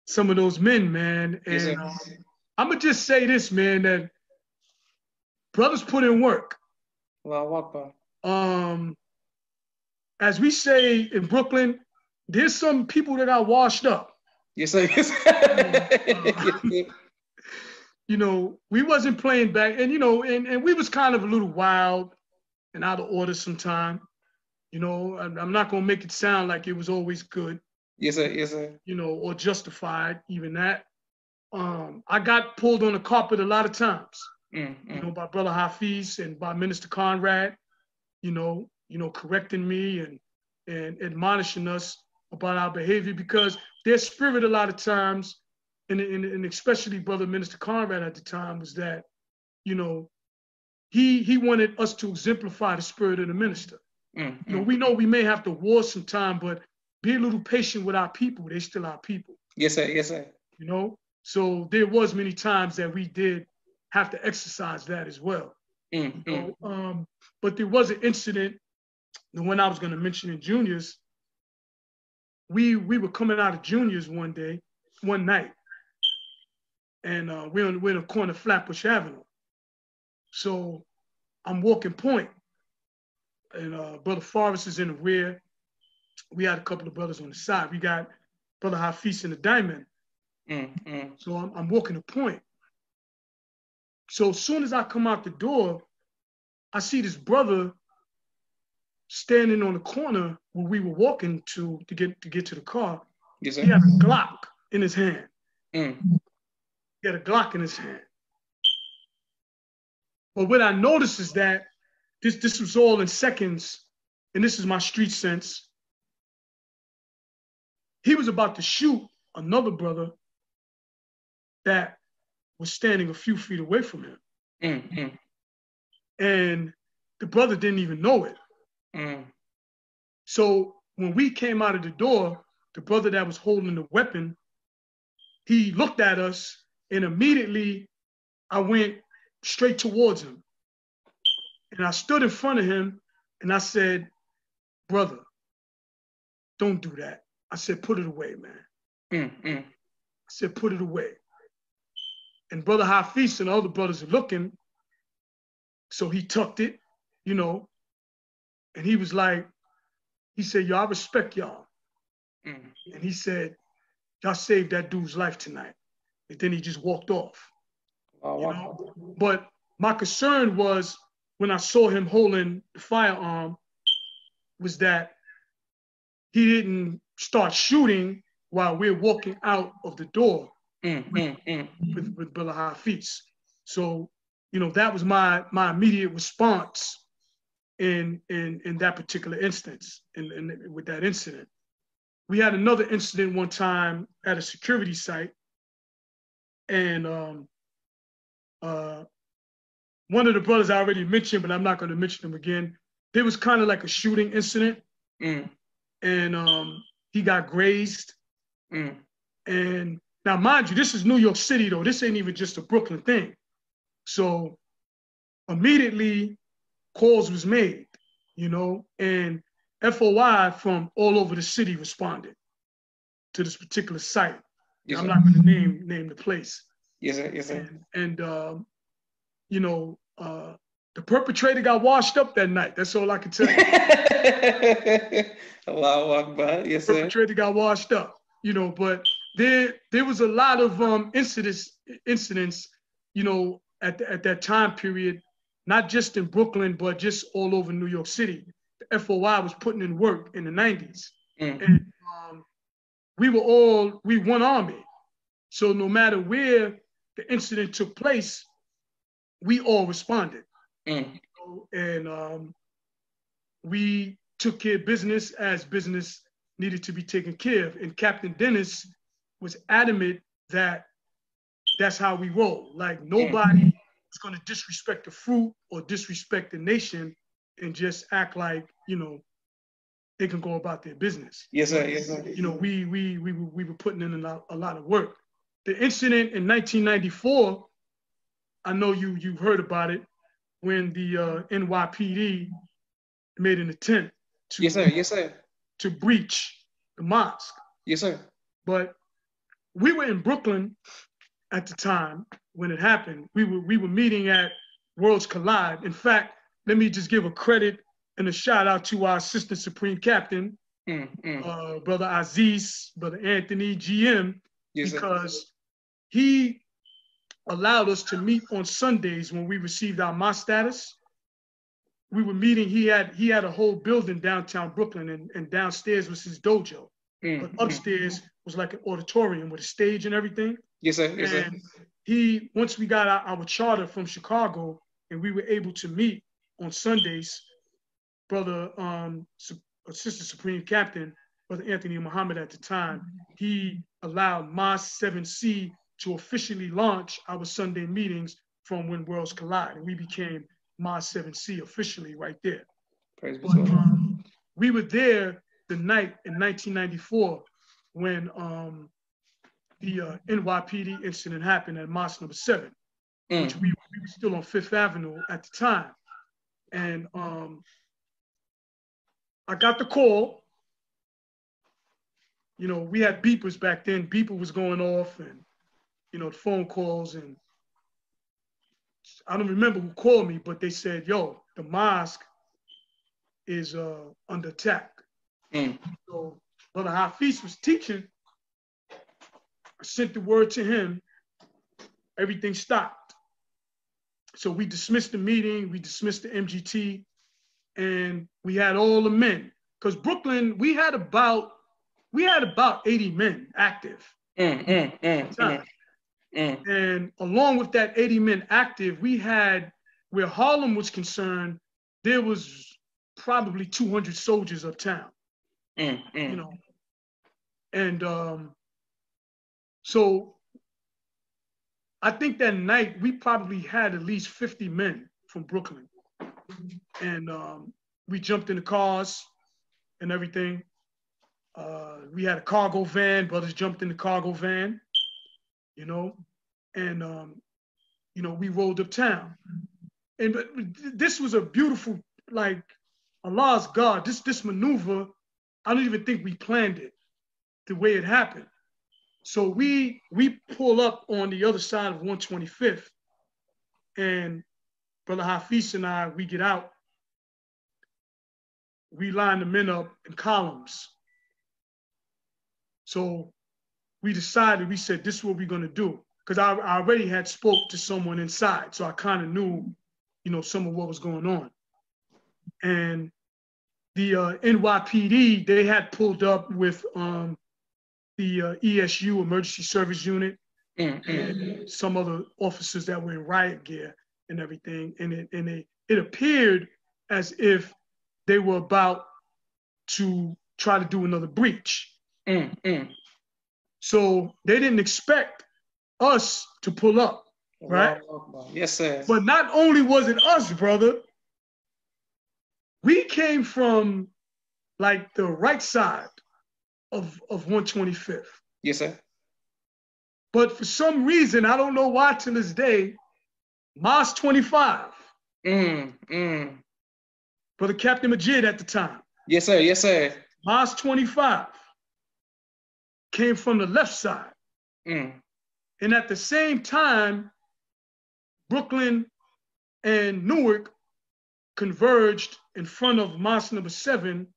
some of those men, man. And I'm going to just say this, man, that brothers put in work. Well, welcome. As we say in Brooklyn, there's some people that are washed up. Yes, sir. Yes. We wasn't playing back, and and we was kind of a little wild and out of order sometime. I'm not gonna make it sound like it was always good. Yes, sir. Yes, sir. Or justified, even that. I got pulled on the carpet a lot of times. you know, by Brother Hafeez and by Minister Conrad, you know, correcting me and admonishing us about our behavior, because their spirit a lot of times, and especially Brother Minister Conrad at the time, was that, you know, he wanted us to exemplify the spirit of the minister. You know, we know we may have to war sometime, but be a little patient with our people. They're still our people. Yes, sir. Yes, sir. You know, so there was many times that we did have to exercise that as well. You know? But there was an incident, the one I was going to mention in juniors. We were coming out of juniors one night, and we're in the corner of Flatbush Avenue. So I'm walking point, and Brother Forrest is in the rear. We had a couple of brothers on the side. We got Brother Hafeez in the diamond. So I'm walking the point. So as soon as I come out the door, I see this brother standing on the corner where we were walking to get to the car. Yes, sir. He had a Glock in his hand. He had a Glock in his hand. But what I noticed is that this was all in seconds, and this is my street sense. He was about to shoot another brother that was standing a few feet away from him. And the brother didn't even know it. So when we came out of the door, the brother that was holding the weapon, he looked at us, and immediately I went straight towards him. And I stood in front of him and I said, "Brother, don't do that." I said, "Put it away, man." I said, "Put it away." And Brother Hafeez and the other brothers are looking. So he tucked it, you know, and he was like, he said, "Yo, I respect y'all." And he said, "Y'all saved that dude's life tonight." And then he just walked off. You know? But my concern was, when I saw him holding the firearm, was that he didn't start shooting while we're walking out of the door with Brother Hafeez. So, you know, that was my immediate response in that particular instance, with that incident. We had another incident one time at a security site, and one of the brothers I already mentioned, but I'm not going to mention him again. There was kind of like a shooting incident, and he got grazed. And now, mind you, this is New York City, though. This ain't even just a Brooklyn thing. So immediately, calls was made, you know, and FOI from all over the city responded to this particular site. Yes, I'm not going to name the place. Yes, sir. Yes, sir. And you know, the perpetrator got washed up that night. That's all I can tell you. Allahu Akbar. Yes, sir. The perpetrator got washed up, you know, but there was a lot of incidents, you know, at that time period, not just in Brooklyn, but just all over New York City. The FOI was putting in work in the 90s. And we one army. So no matter where the incident took place, we all responded. You know, and we took care of business as business needed to be taken care of. And Captain Dennis was adamant that that's how we roll. Like, nobody is going to disrespect the fruit or disrespect the nation and just act like, you know, they can go about their business. Yes, sir. Yes, sir. You know, we were putting in a lot of work. The incident in 1994, I know you've heard about it, when the NYPD made an attempt to yes, sir. To breach the mosque. Yes, sir. But we were in Brooklyn at the time when it happened. We were meeting at Worlds Collide. In fact, let me just give a credit and a shout out to our Assistant Supreme Captain, Brother Aziz, Brother Anthony, GM, because he allowed us to meet on Sundays when we received our mosque status. We were meeting, he had a whole building downtown Brooklyn, and downstairs was his dojo. But upstairs was like an auditorium with a stage and everything. Yes, sir. Yes, sir. once we got our charter from Chicago and we were able to meet on Sundays, brother, Assistant Supreme Captain, Brother Anthony Muhammad at the time, he allowed Mosque 7C to officially launch our Sunday meetings from When Worlds Collide. And we became Mosque 7C officially right there. Praise be But, to God. we were there the night in 1994 when the NYPD incident happened at Mosque number 7, which we were still on Fifth Avenue at the time. And I got the call. You know, we had beepers back then. Beeper was going off and, you know, the phone calls. And I don't remember who called me, but they said, yo, the mosque is under attack. So Brother Hafeez was teaching. I sent the word to him. Everything stopped. So we dismissed the meeting. We dismissed the MGT. And we had all the men. Because Brooklyn, we had about 80 men active. And along with that 80 men active, we had, where Harlem was concerned, there was probably 200 soldiers uptown. You know, and so I think that night we probably had at least 50 men from Brooklyn, and we jumped in the cars and everything. We had a cargo van. Brothers jumped in the cargo van, you know, and you know, we rolled uptown. And this was a beautiful, like, Allah's God. This maneuver, I don't even think we planned it the way it happened. So we pull up on the other side of 125th, and Brother Hafeez and I, we get out. We line the men up in columns. So we decided, we said, this is what we're gonna do. Because I already had spoke to someone inside, so I kind of knew, you know, some of what was going on. And the NYPD, they had pulled up with the ESU, Emergency Service Unit, and some other officers that were in riot gear and everything. And it appeared as if they were about to try to do another breach. So they didn't expect us to pull up, right? Yes, sir. But not only was it us, brother, we came from like the right side of 125th. Yes, sir. But for some reason, I don't know why to this day, Mosque 25, Brother Captain Majid at the time. Yes, sir. Yes, sir. Mosque 25 came from the left side. And at the same time, Brooklyn and Newark converged in front of Mosque number 7,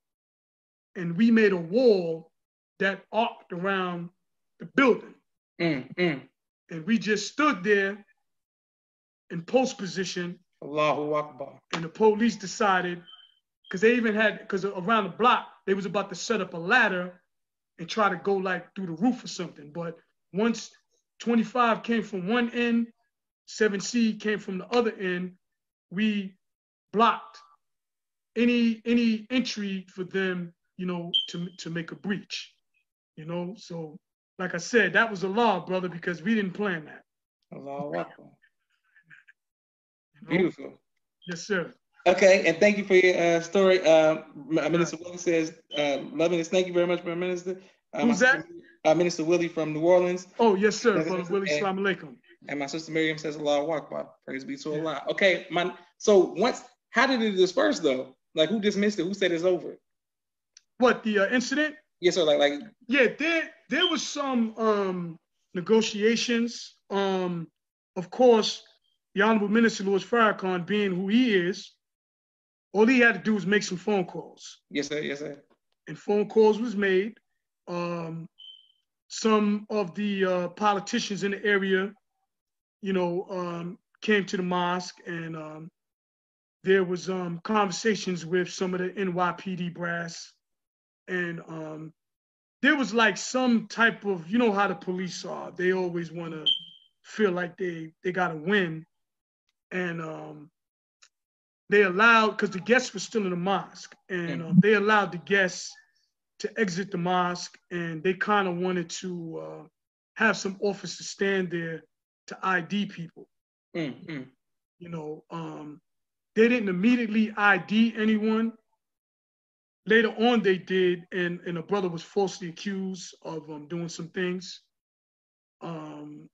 and we made a wall that arced around the building. And we just stood there in post position. Allahu Akbar. And the police decided, because they even had, because around the block, they was about to set up a ladder and try to go like through the roof or something. But once 25 came from one end, 7C came from the other end, we blocked any entry for them, you know, to make a breach, you know. So like I said, that was a law, brother, because we didn't plan that. Allahu Akbar. You know? Beautiful. Yes, sir. Okay, and thank you for your story. Minister Willie says, loving this. Thank you very much, my minister. Who's that? Minister Willie from New Orleans. Oh, yes, sir. Brother Willie, Assalamu alaikum. And my sister Miriam says, Allahu Akbar. Praise be to Allah. Okay, so how did it disperse though? Like, who dismissed it? Who said it's over? What, the incident? Yes, sir. Like. Yeah, there was some negotiations. Of course, the Honorable Minister Louis Farrakhan, being who he is, all he had to do was make some phone calls. Yes, sir. Yes, sir. And phone calls was made. Some of the politicians in the area, you know, came to the mosque, and there was conversations with some of the NYPD brass, and there was like some type of, you know how the police are. They always want to feel like they got to win. And they allowed, because the guests were still in the mosque, and they allowed the guests to exit the mosque, and they kind of wanted to have some officers stand there to ID people. You know, they didn't immediately ID anyone. Later on, they did, and a brother was falsely accused of doing some things. And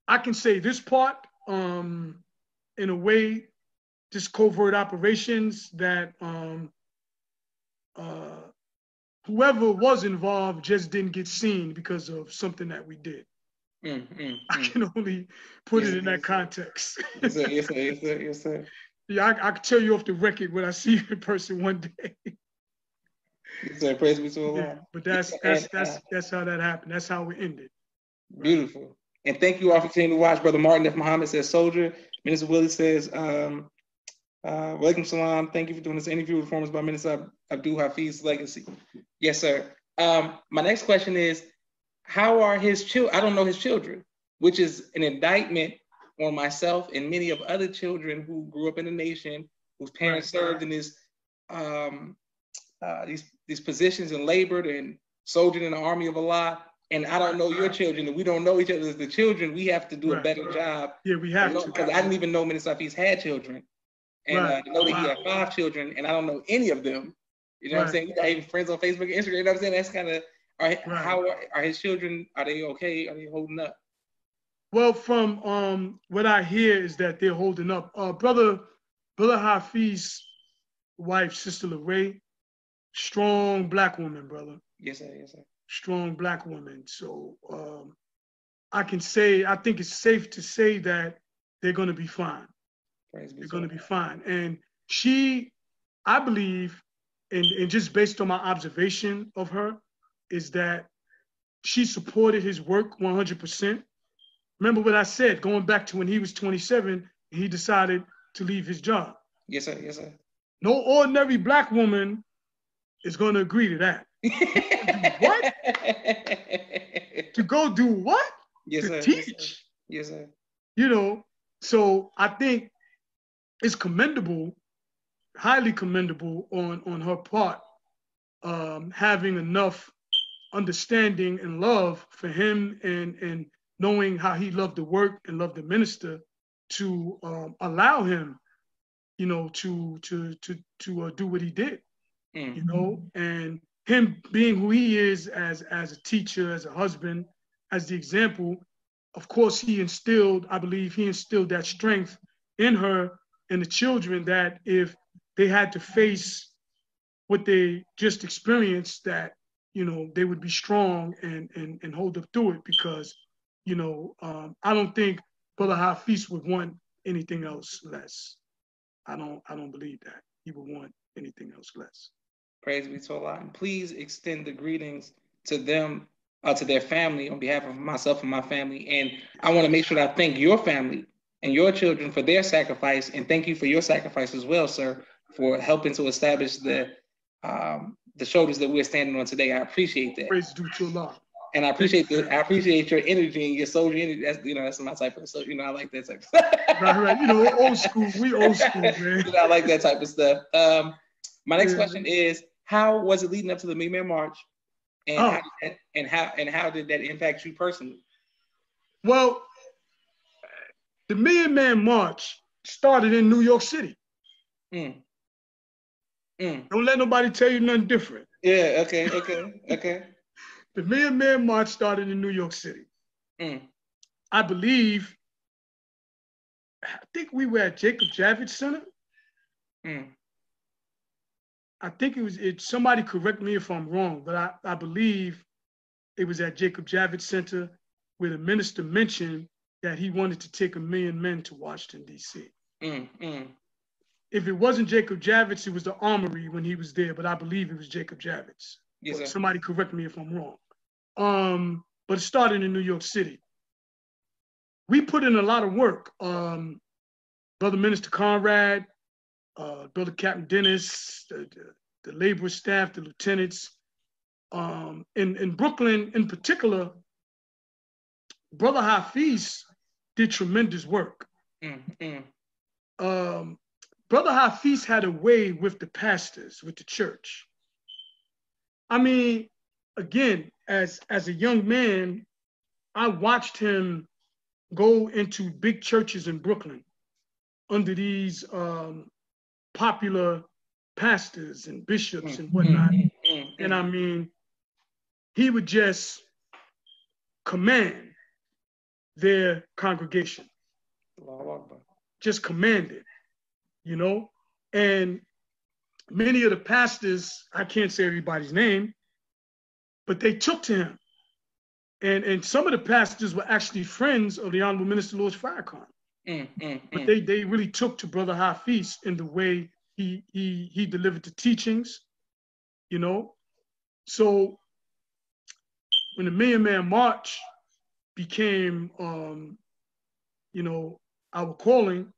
I can say this part, in a way, just covert operations that whoever was involved just didn't get seen because of something that we did. I can only put it in that context. Yes, sir. Yes, sir. Yes, sir. Yes, sir. Yeah, I can tell you off the record when I see you in person one day. Yes, sir. Praise be to Allah. Yeah, but that's how that happened. That's how it ended. Beautiful. Right. And thank you all for continuing to watch. Brother Martin F. Muhammad says, soldier. Minister Willie says, Walaikum salam. Thank you for doing this interview with performance by Minister Abdul Hafeez's legacy. Yes, sir. My next question is, how are his children? I don't know his children, which is an indictment on myself and many of other children who grew up in the nation, whose parents served in these positions and labored and soldiered in the army of Allah. And I don't know your children, and we don't know each other as the children. We have to do a better job. Yeah, we have to. Because I didn't even know Minister Hafeez had children. And to know that he had 5 children, and I don't know any of them. You know what I'm saying? We got even friends on Facebook and Instagram. You know what I'm saying? That's kind of, how are his children? Are they okay? Are they holding up? Well, from what I hear is that they're holding up. Brother Hafeez's wife, Sister LaRae, strong Black woman, brother. Yes, sir. Yes, sir. Strong Black woman. So I can say, I think it's safe to say that they're going to be fine. They're going to be fine. And she, I believe, and just based on my observation of her, is that she supported his work 100%. Remember what I said, going back to when he was 27, he decided to leave his job. Yes, sir. Yes, sir. No ordinary Black woman is going to agree to that. What? To go do what? Yes, to sir. teach. Yes, sir. You know, so I think it's commendable, highly commendable on her part, having enough understanding and love for him and knowing how he loved the work and loved the minister to allow him, you know, to do what he did, you know, and him being who he is as a teacher, as a husband, as the example. Of course, I believe he instilled that strength in her and the children, that if they had to face what they just experienced, that, you know, they would be strong and hold up through it, because, you know, I don't think Brother Hafeez would want anything else less. I don't believe that he would want anything else less. Praise be to Allah. And please extend the greetings to them, to their family, on behalf of myself and my family. And I want to make sure that I thank your family and your children for their sacrifice, and thank you for your sacrifice as well, sir, for helping to establish the shoulders that we're standing on today. I appreciate that. Praise due to Allah. And I appreciate your energy and your soldier energy. That's my type of stuff. You know, I like that type of stuff. Right. You know, old school. We old school, man. You know, I like that type of stuff. My next question is, how was it leading up to the Million March, and how did that impact you personally? Well, the Million Man March started in New York City. Don't let nobody tell you nothing different. Yeah. Okay. The Million Man March started in New York City. I think we were at Jacob Javits Center. I think somebody correct me if I'm wrong, but I believe it was at Jacob Javits Center, where the minister mentioned that he wanted to take 1 million men to Washington, D.C. If it wasn't Jacob Javits, it was the Armory when he was there, but I believe it was Jacob Javits. Yes, sir. Somebody correct me if I'm wrong. But it started in New York City. We put in a lot of work. Brother Minister Conrad, Brother Captain Dennis, the labor staff, the lieutenants. In Brooklyn in particular, Brother Hafeez did tremendous work. Brother Hafeez had a way with the pastors, with the church. I mean, again, as a young man, I watched him go into big churches in Brooklyn under these popular pastors and bishops and whatnot. And I mean, he would just command their congregation. Just command it, you know? And many of the pastors, I can't say everybody's name, but they took to him. And some of the pastors were actually friends of the Honorable Minister Louis Farrakhan. But they really took to Brother Hafeez in the way he delivered the teachings, you know? So when the Million Man March became, you know, our calling,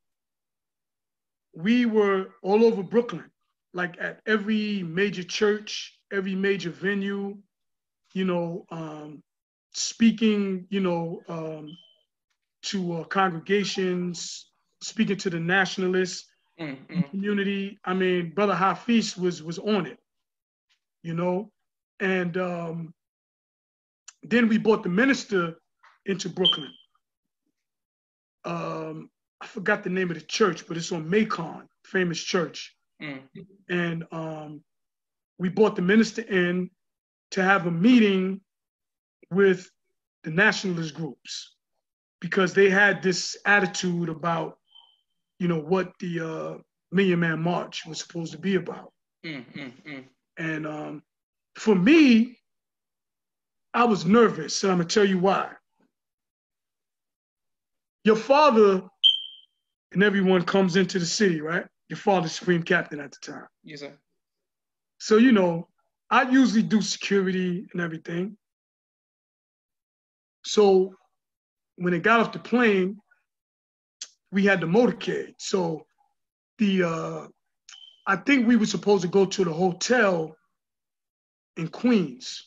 we were all over Brooklyn, like at every major church, every major venue, you know, speaking, you know, to congregations, speaking to the nationalists community. I mean, Brother Hafeez was on it, you know, and then we brought the minister into Brooklyn. I forgot the name of the church, but it's on Macon, famous church. And we brought the minister in to have a meeting with the nationalist groups because they had this attitude about, you know, what the Million Man March was supposed to be about. And for me, I was nervous, and I'm gonna tell you why. Your father and everyone comes into the city, right? Your father's Supreme Captain at the time. Yes, sir. So, you know, I usually do security and everything. So when it got off the plane, we had the motorcade. So I think we were supposed to go to the hotel in Queens.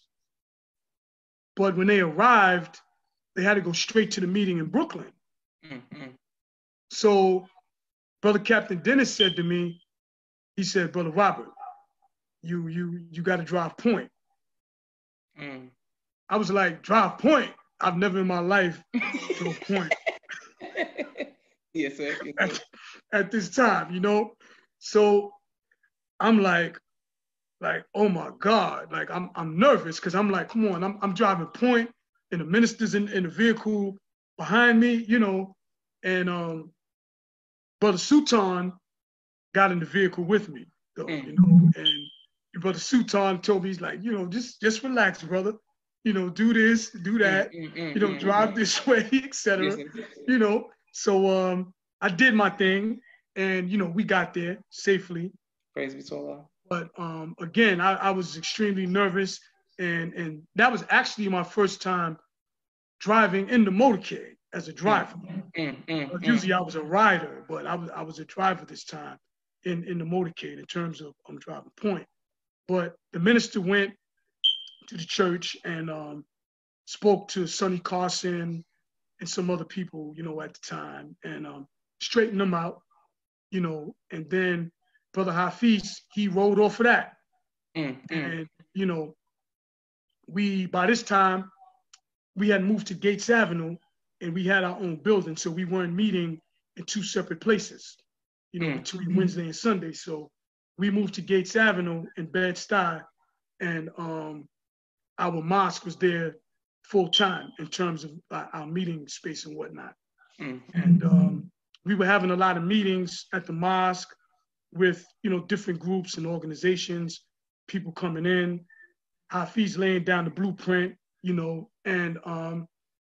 But when they arrived, they had to go straight to the meeting in Brooklyn. So Brother Captain Dennis said to me, he said, Brother Robert, you got to drive point. I was like, drive point? I've never in my life drove point. Yes, sir. Yes, sir. At this time, you know? So I'm like, oh my God, like I'm nervous because I'm like, come on, I'm driving point and the minister's in the vehicle behind me, you know, and Brother Sultan got in the vehicle with me, though, you know, and Brother Sultan told me, he's like, you know, just relax, brother, you know, do this, do that, you know, drive this way, etc. You know, so I did my thing, and you know, we got there safely. Praise be to Allah. But again, I was extremely nervous, and that was actually my first time driving in the motorcade as a driver. Usually I was a rider, but I was a driver this time in the motorcade in terms of driving point. But the minister went to the church and spoke to Sonny Carson and some other people, you know, at the time, and straightened them out, you know, and then Brother Hafeez, he rolled off of that. And, you know, by this time, we had moved to Gates Avenue and we had our own building. So we weren't meeting in two separate places, you know, between Wednesday and Sunday. So we moved to Gates Avenue in Bed-Stuy, and our mosque was there full time in terms of our meeting space and whatnot. And we were having a lot of meetings at the mosque with, you know, different groups and organizations, people coming in, Hafeez laying down the blueprint, you know, and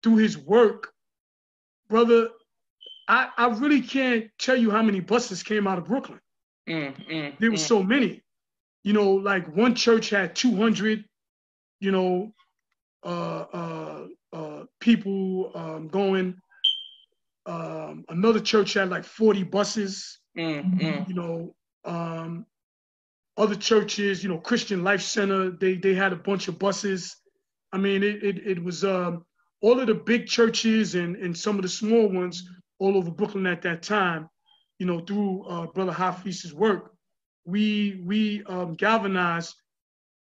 through his work, brother, I really can't tell you how many buses came out of Brooklyn. There were so many, you know, like one church had 200, you know, people going. Another church had like 40 buses, you know, other churches, you know, Christian Life Center, they had a bunch of buses. I mean, it was all of the big churches and some of the small ones all over Brooklyn at that time, you know, through Brother Hafeez's work, we galvanized,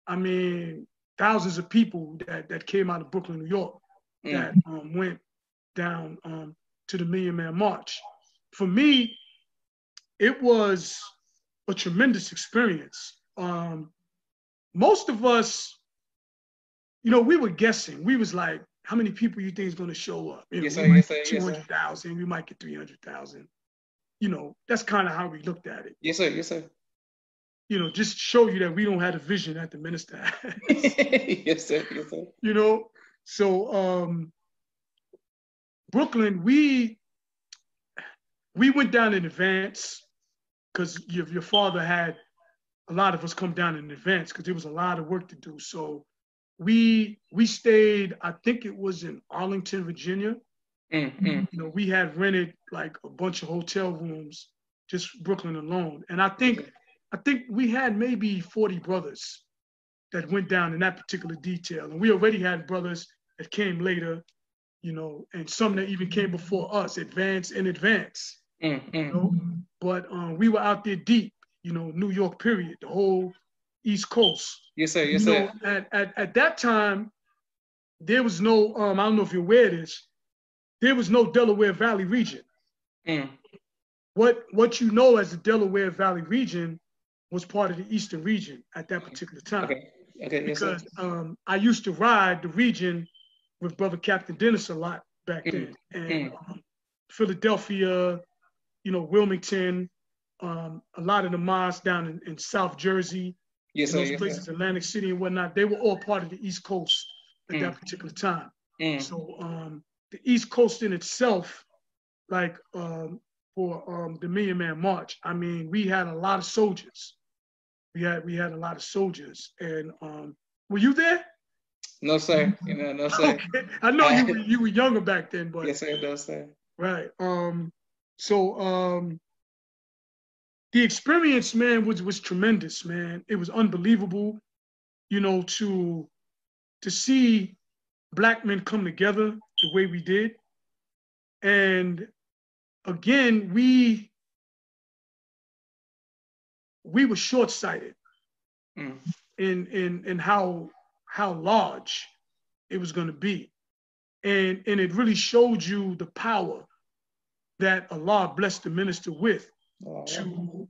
I mean, thousands of people that came out of Brooklyn, New York, that went down to the Million Man March. For me, it was a tremendous experience. Most of us, you know, we were guessing. We was like, how many people you think is going to show up? You know, yes, sir, yes, sir, 200,000, we might get 300,000. You know, that's kind of how we looked at it. Yes, sir, yes, sir. You know, just show you that we don't have the vision that the minister has. Yes, sir, yes, sir. You know, so Brooklyn, we went down in advance because your father had a lot of us come down in advance because there was a lot of work to do. So we stayed, I think it was in Arlington, Virginia. You know, we had rented like a bunch of hotel rooms, just Brooklyn alone. And I think we had maybe 40 brothers that went down in that particular detail. And we already had brothers that came later, you know, and some that even came before us, in advance. You know? But we were out there deep, you know, New York period, the whole East Coast. Yes, sir, yes, you sir. know, at that time, there was no, I don't know if you're aware of this, there was no Delaware Valley region. What you know as the Delaware Valley region was part of the Eastern region at that particular time. Okay, because I used to ride the region with Brother Captain Dennis a lot back then. And Philadelphia, you know, Wilmington, a lot of the mosques down in South Jersey, those places, Atlantic City and whatnot, they were all part of the East Coast at that particular time. So the East Coast in itself, like for the Million Man March, I mean, we had a lot of soldiers. We had a lot of soldiers. And were you there? No, sir. You know, no, sir. Okay. I know you were younger back then, but yes, sir. No, sir. Right. So the experience, man, was tremendous, man. It was unbelievable, you know, to see Black men come together the way we did. And again, we were short-sighted in how large it was going to be. And it really showed you the power that Allah blessed the minister with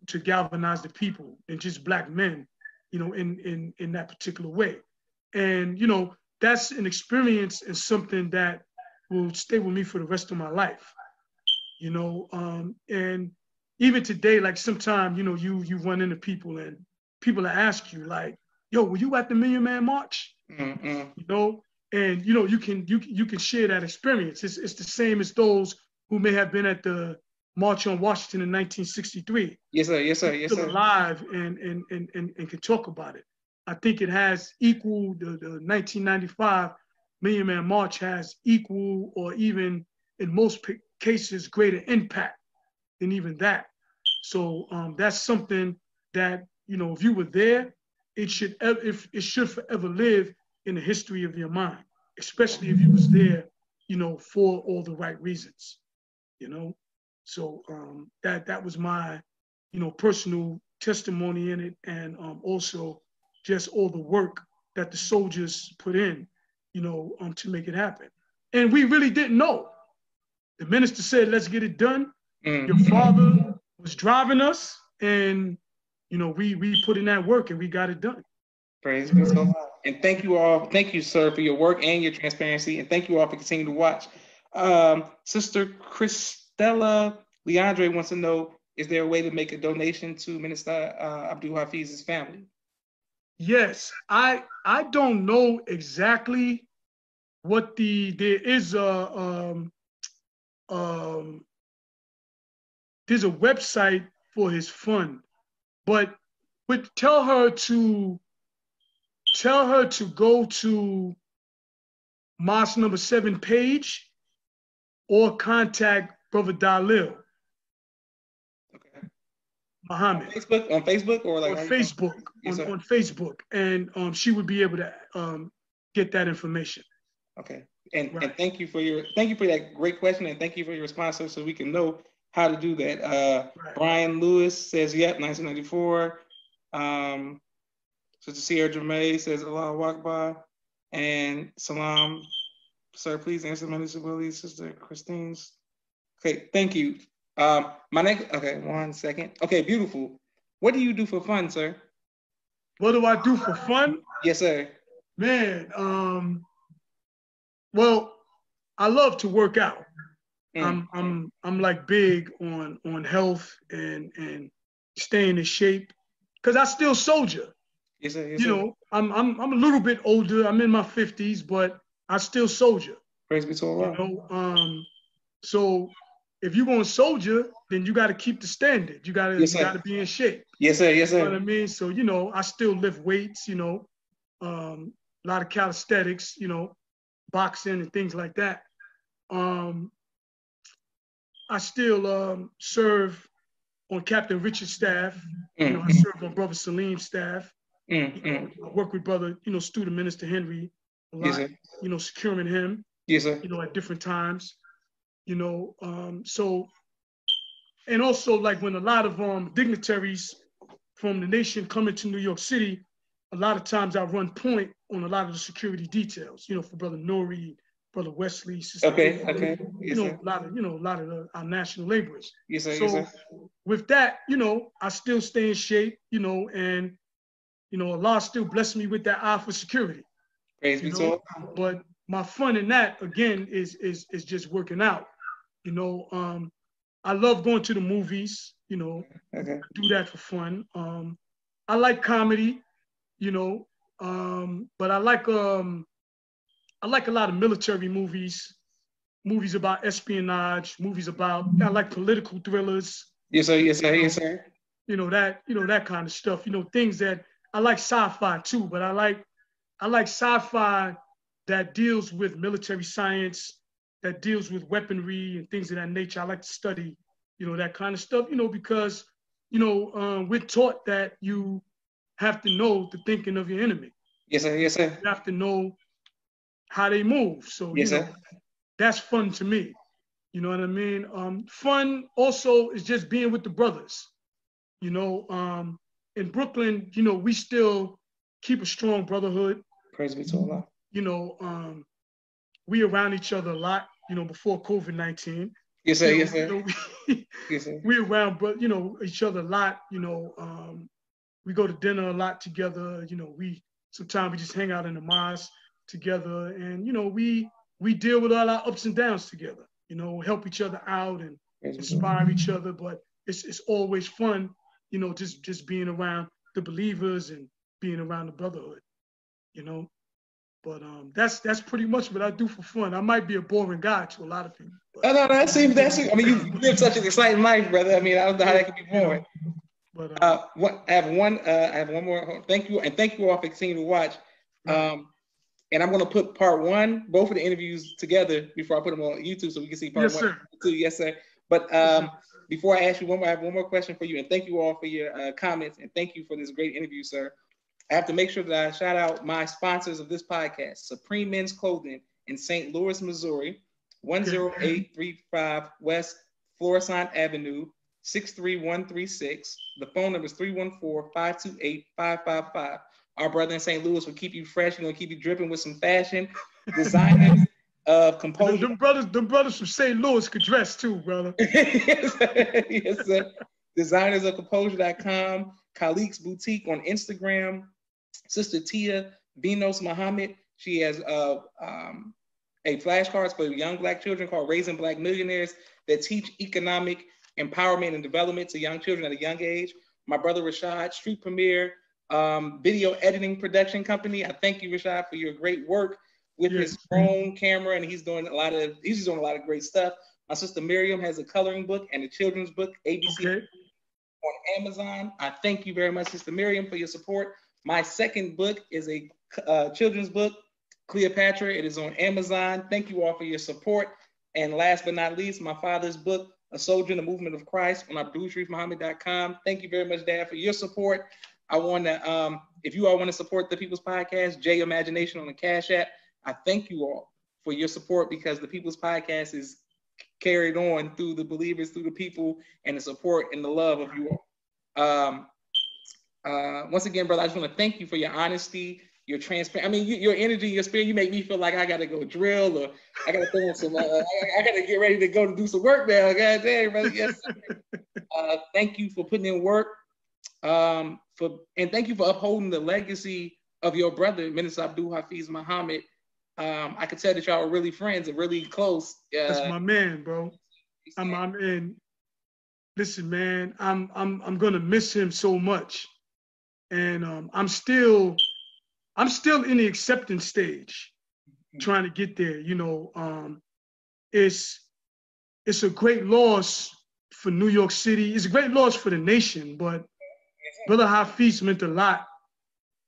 to galvanize the people and just Black men, you know, in that particular way. And, you know, that's an experience and something that will stay with me for the rest of my life, you know. And even today, like sometimes, you know, you run into people and people ask you like, yo, were you at the Million Man March? You know, and, you know, you can share that experience. It's the same as those who may have been at the March on Washington in 1963. Yes, sir. Yes, sir. Yes, sir. Still alive and can talk about it. I think it has equal, the 1995 Million Man March has equal or even in most cases greater impact than even that. So that's something that, you know, if you were there, it should forever live in the history of your mind, especially if you was there, you know, for all the right reasons, you know. So that was my, you know, personal testimony in it, and also just all the work that the soldiers put in, you know, to make it happen. And we really didn't know. The minister said, let's get it done. Your father was driving us, and, you know, we put in that work and we got it done. Praise be so much. And thank you all. Thank you, sir, for your work and your transparency. And thank you all for continuing to watch. Sister Christella Leandre wants to know, is there a way to make a donation to Minister Abdul Hafeez's family? Yes, I don't know exactly what there is there's a website for his fund, but tell her to go to Mosque number 7 page or contact Brother Dalil. Okay. Muhammad. On Facebook or like on Facebook. Yes, on Facebook. And she would be able to get that information. Okay. And Right. and thank you for that great question, and thank you for your response, sir, so we can know how to do that. Right. Brian Lewis says, yep, 1994. Sister Sierra Jermaine says, Allahu Akbar. And Salam, sir, please answer my disability. Sister Christine's. Okay, thank you. Okay, 1 second. Okay, beautiful. What do you do for fun, sir? What do I do for fun? Yes, sir. Man, well, I love to work out. I'm like big on health and staying in shape because I still soldier. Yes, sir. Yes, you sir. know, I'm a little bit older. I'm in my 50s, but I still soldier. Praise be to Allah. You know, so if you're going to soldier, then you got to keep the standard. You got to be in shape. Yes, sir. Yes, sir. You know what I mean? So I still lift weights. A lot of calisthenics. Boxing and things like that. I still serve on Captain Richard's staff. I serve on Brother Salim's staff. I work with Brother, Student Minister Henry a lot. Yes, securing him. Yes, sir. At different times. So, and also like when a lot of dignitaries from the nation come into New York City, a lot of times I run point on a lot of the security details. For Brother Nori, Brother Wesley, Sister. Okay. Yes, a lot of our national laborers. Yes, sir. So yes, sir. with that, I still stay in shape, and Allah still blessed me with that eye for security. Praise be to Allah. But my fun in that again is just working out. I love going to the movies. Okay. Do that for fun. I like comedy, but I like a lot of military movies about espionage, I like political thrillers. Yes, sir. Yes, sir. Yes, sir. That kind of stuff. Things that I like sci-fi too, but I like sci-fi that deals with military science, that deals with weaponry and things of that nature. I like to study, that kind of stuff, because, we're taught that you have to know the thinking of your enemy. Yes, sir. Yes, sir. You have to know how they move. So, yes, sir. That's fun to me. You know what I mean? Fun also is just being with the brothers. In Brooklyn, we still keep a strong brotherhood. Praise be to Allah. We around each other a lot, before COVID-19. Yes, sir. Yes, sir. Yes, sir. We around, but each other a lot. We go to dinner a lot together. Sometimes we just hang out in the mosque together, and we deal with all our ups and downs together. Help each other out and inspire each other. But it's always fun, just being around the believers and being around the brotherhood. But that's pretty much what I do for fun. I might be a boring guy to a lot of people. But, no, that's I mean, you live such an exciting life, brother. I mean, I don't know how that could be boring. But I have one more. Thank you, and thank you all for continuing to watch. And I'm going to put part one, both of the interviews together before I put them on YouTube so we can see part one, two. Yes, sir. But before I ask you I have one more question for you, and thank you all for your comments, and thank you for this great interview, sir. I have to make sure that I shout out my sponsors of this podcast: Supreme Men's Clothing in St. Louis, Missouri, 10835 West Florissant Avenue, 63136. The phone number is 314-528-5555. Our brother in St. Louis will keep you fresh. He's gonna keep you dripping with some fashion. Designers of composure. Them brothers from St. Louis could dress too, brother. Yes, sir. Yes, sir. Designers of composure.com, Khaliq's Boutique on Instagram. Sister Tia Vinos Muhammad. She has a flashcards for young Black children called Raising Black Millionaires that teach economic empowerment and development to young children at a young age. My brother Rashad, Street Premiere video editing production company. I thank you, Rashad, for your great work with his drone camera, and he's doing a lot of great stuff. My sister Miriam has a coloring book and a children's book, ABC, on Amazon. I thank you very much, Sister Miriam, for your support. My second book is a children's book, Cleopatra. It is on Amazon. Thank you all for your support. And last but not least, my father's book, A Soldier in the Movement of Christ, on AbdulSharifMuhammad.com. Thank you very much, Dad, for your support. I want to, if you all want to support the People's Podcast, J Imagination on the Cash App, I thank you all for your support, because the People's Podcast is carried on through the believers, through the people, and the support and the love of you all. Once again, brother, I just want to thank you for your honesty, your transparency. I mean, your energy, your spirit. You make me feel like I got to go drill, or I got to throw in some. I got to get ready to go to do some work now. God damn, brother. Yes. Thank you for putting in work. And thank you for upholding the legacy of your brother, Minister Abdul Hafeez Muhammad. I could tell that y'all were really friends and really close. That's my man, bro. I'm in. Listen, man, I'm gonna miss him so much, and I'm still in the acceptance stage, trying to get there. You know, it's a great loss for New York City. It's a great loss for the nation, but Brother Hafeez meant a lot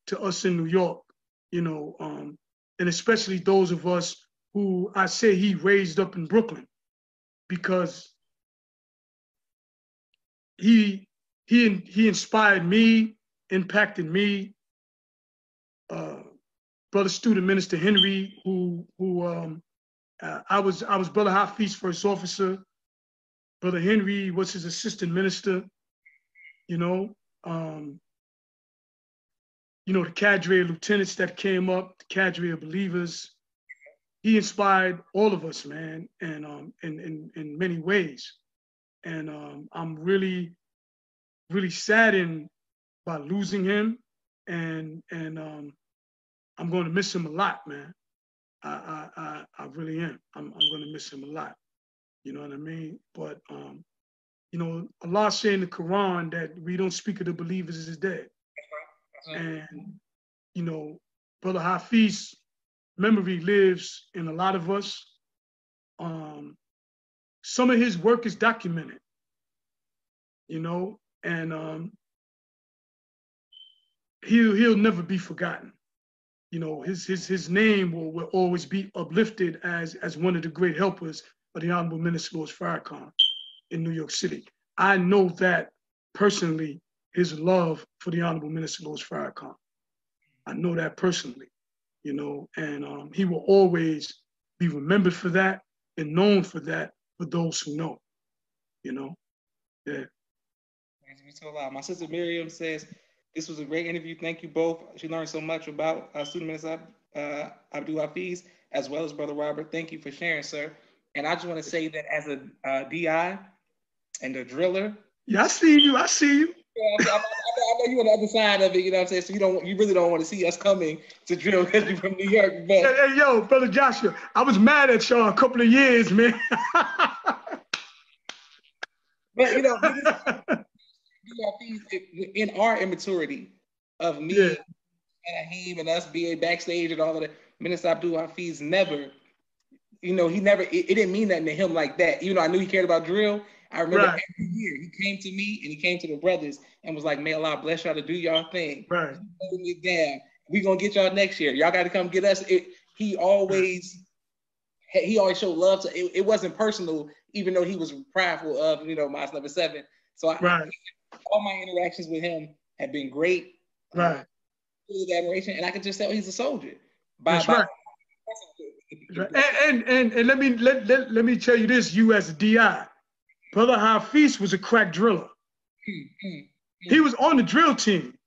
to us in New York. You know, and especially those of us who I say he raised up in Brooklyn, because he inspired me, impacted me. Brother Student Minister Henry, who I was Brother Hafeez's first officer. Brother Henry was his assistant minister. You know, the cadre of lieutenants that came up, the cadre of believers. He inspired all of us, man, and in many ways. And I'm really, really saddened by losing him, and I'm going to miss him a lot, man. I really am. I'm going to miss him a lot. You know what I mean? But you know, Allah said in the Quran that we don't speak of the believers as dead. And you know, Brother Hafeez's memory lives in a lot of us. Some of his work is documented, you know, and he'll never be forgotten. You know, his name will always be uplifted as one of the great helpers of the Honorable Minister Louis Farrakhan in New York City. I know that personally, his love for the Honorable Minister Louis Farrakhan. I know that personally, you know, and he will always be remembered for that and known for that for those who know, you know. Yeah. My sister Miriam says, this was a great interview. Thank you both. She learned so much about Student Minister Abdul Hafeez, as well as Brother Robert. Thank you for sharing, sir. And I just want to say that as a DI and a driller. Yeah, I see you. I see you. Yeah, I know you on the other side of it, you know what I'm saying? So you really don't want to see us coming to drill because you're from New York. But hey, yo, Brother Joshua, I was mad at y'all a couple of years, man. But you know, in our immaturity of me and Haim and us being backstage and all of that, Minister Abdul Hafeez never, you know, it didn't mean nothing to him like that. Even though I knew he cared about drill, I remember every year he came to me and he came to the brothers and was like, may Allah bless y'all to do y'all thing. Right. Down. We gonna get y'all next year. Y'all got to come get us. He always showed love. So it wasn't personal, even though he was prideful of, you know, Mosque number 7. So all my interactions with him have been great. Right. Admiration, and I could just tell he's a soldier. That's right. And let me tell you this, you as a DI, Brother Hafeez was a crack driller. He was on the drill team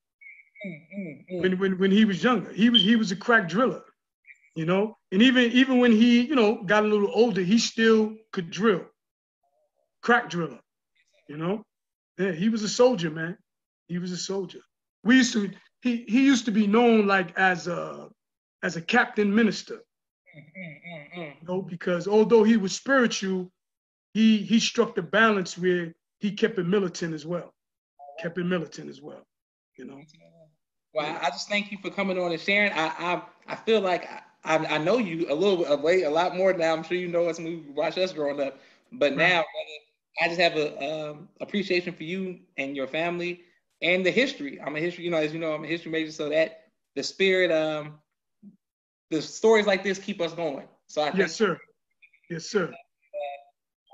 when he was younger. He was a crack driller, you know. And even when he, you know, got a little older, he still could drill. Crack driller, you know. Yeah, he was a soldier, man. He was a soldier. He used to be known like as a captain minister. You know, because although he was spiritual, he struck the balance where he kept it militant as well. You know. Well, I just thank you for coming on and sharing. I feel like I know you a lot more now. I'm sure you know us when we watched us growing up. But now I just have a appreciation for you and your family and the history. I'm a history, you know, as you know, I'm a history major, so that the spirit, the stories like this keep us going. So I yes, sir.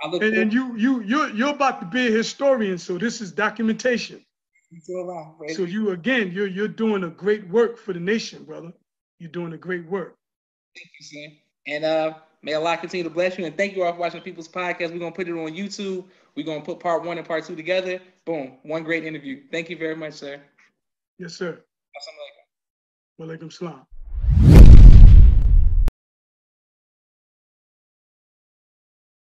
And you're about to be a historian, so this is documentation. So you're doing a great work for the nation, brother. You're doing a great work. Thank you, sir. And may Allah continue to bless you. And thank you all for watching People's Podcast. We're going to put it on YouTube. We're going to put part 1 and part 2 together. Boom. One great interview. Thank you very much, sir. Yes, sir. Wa alaikum salam.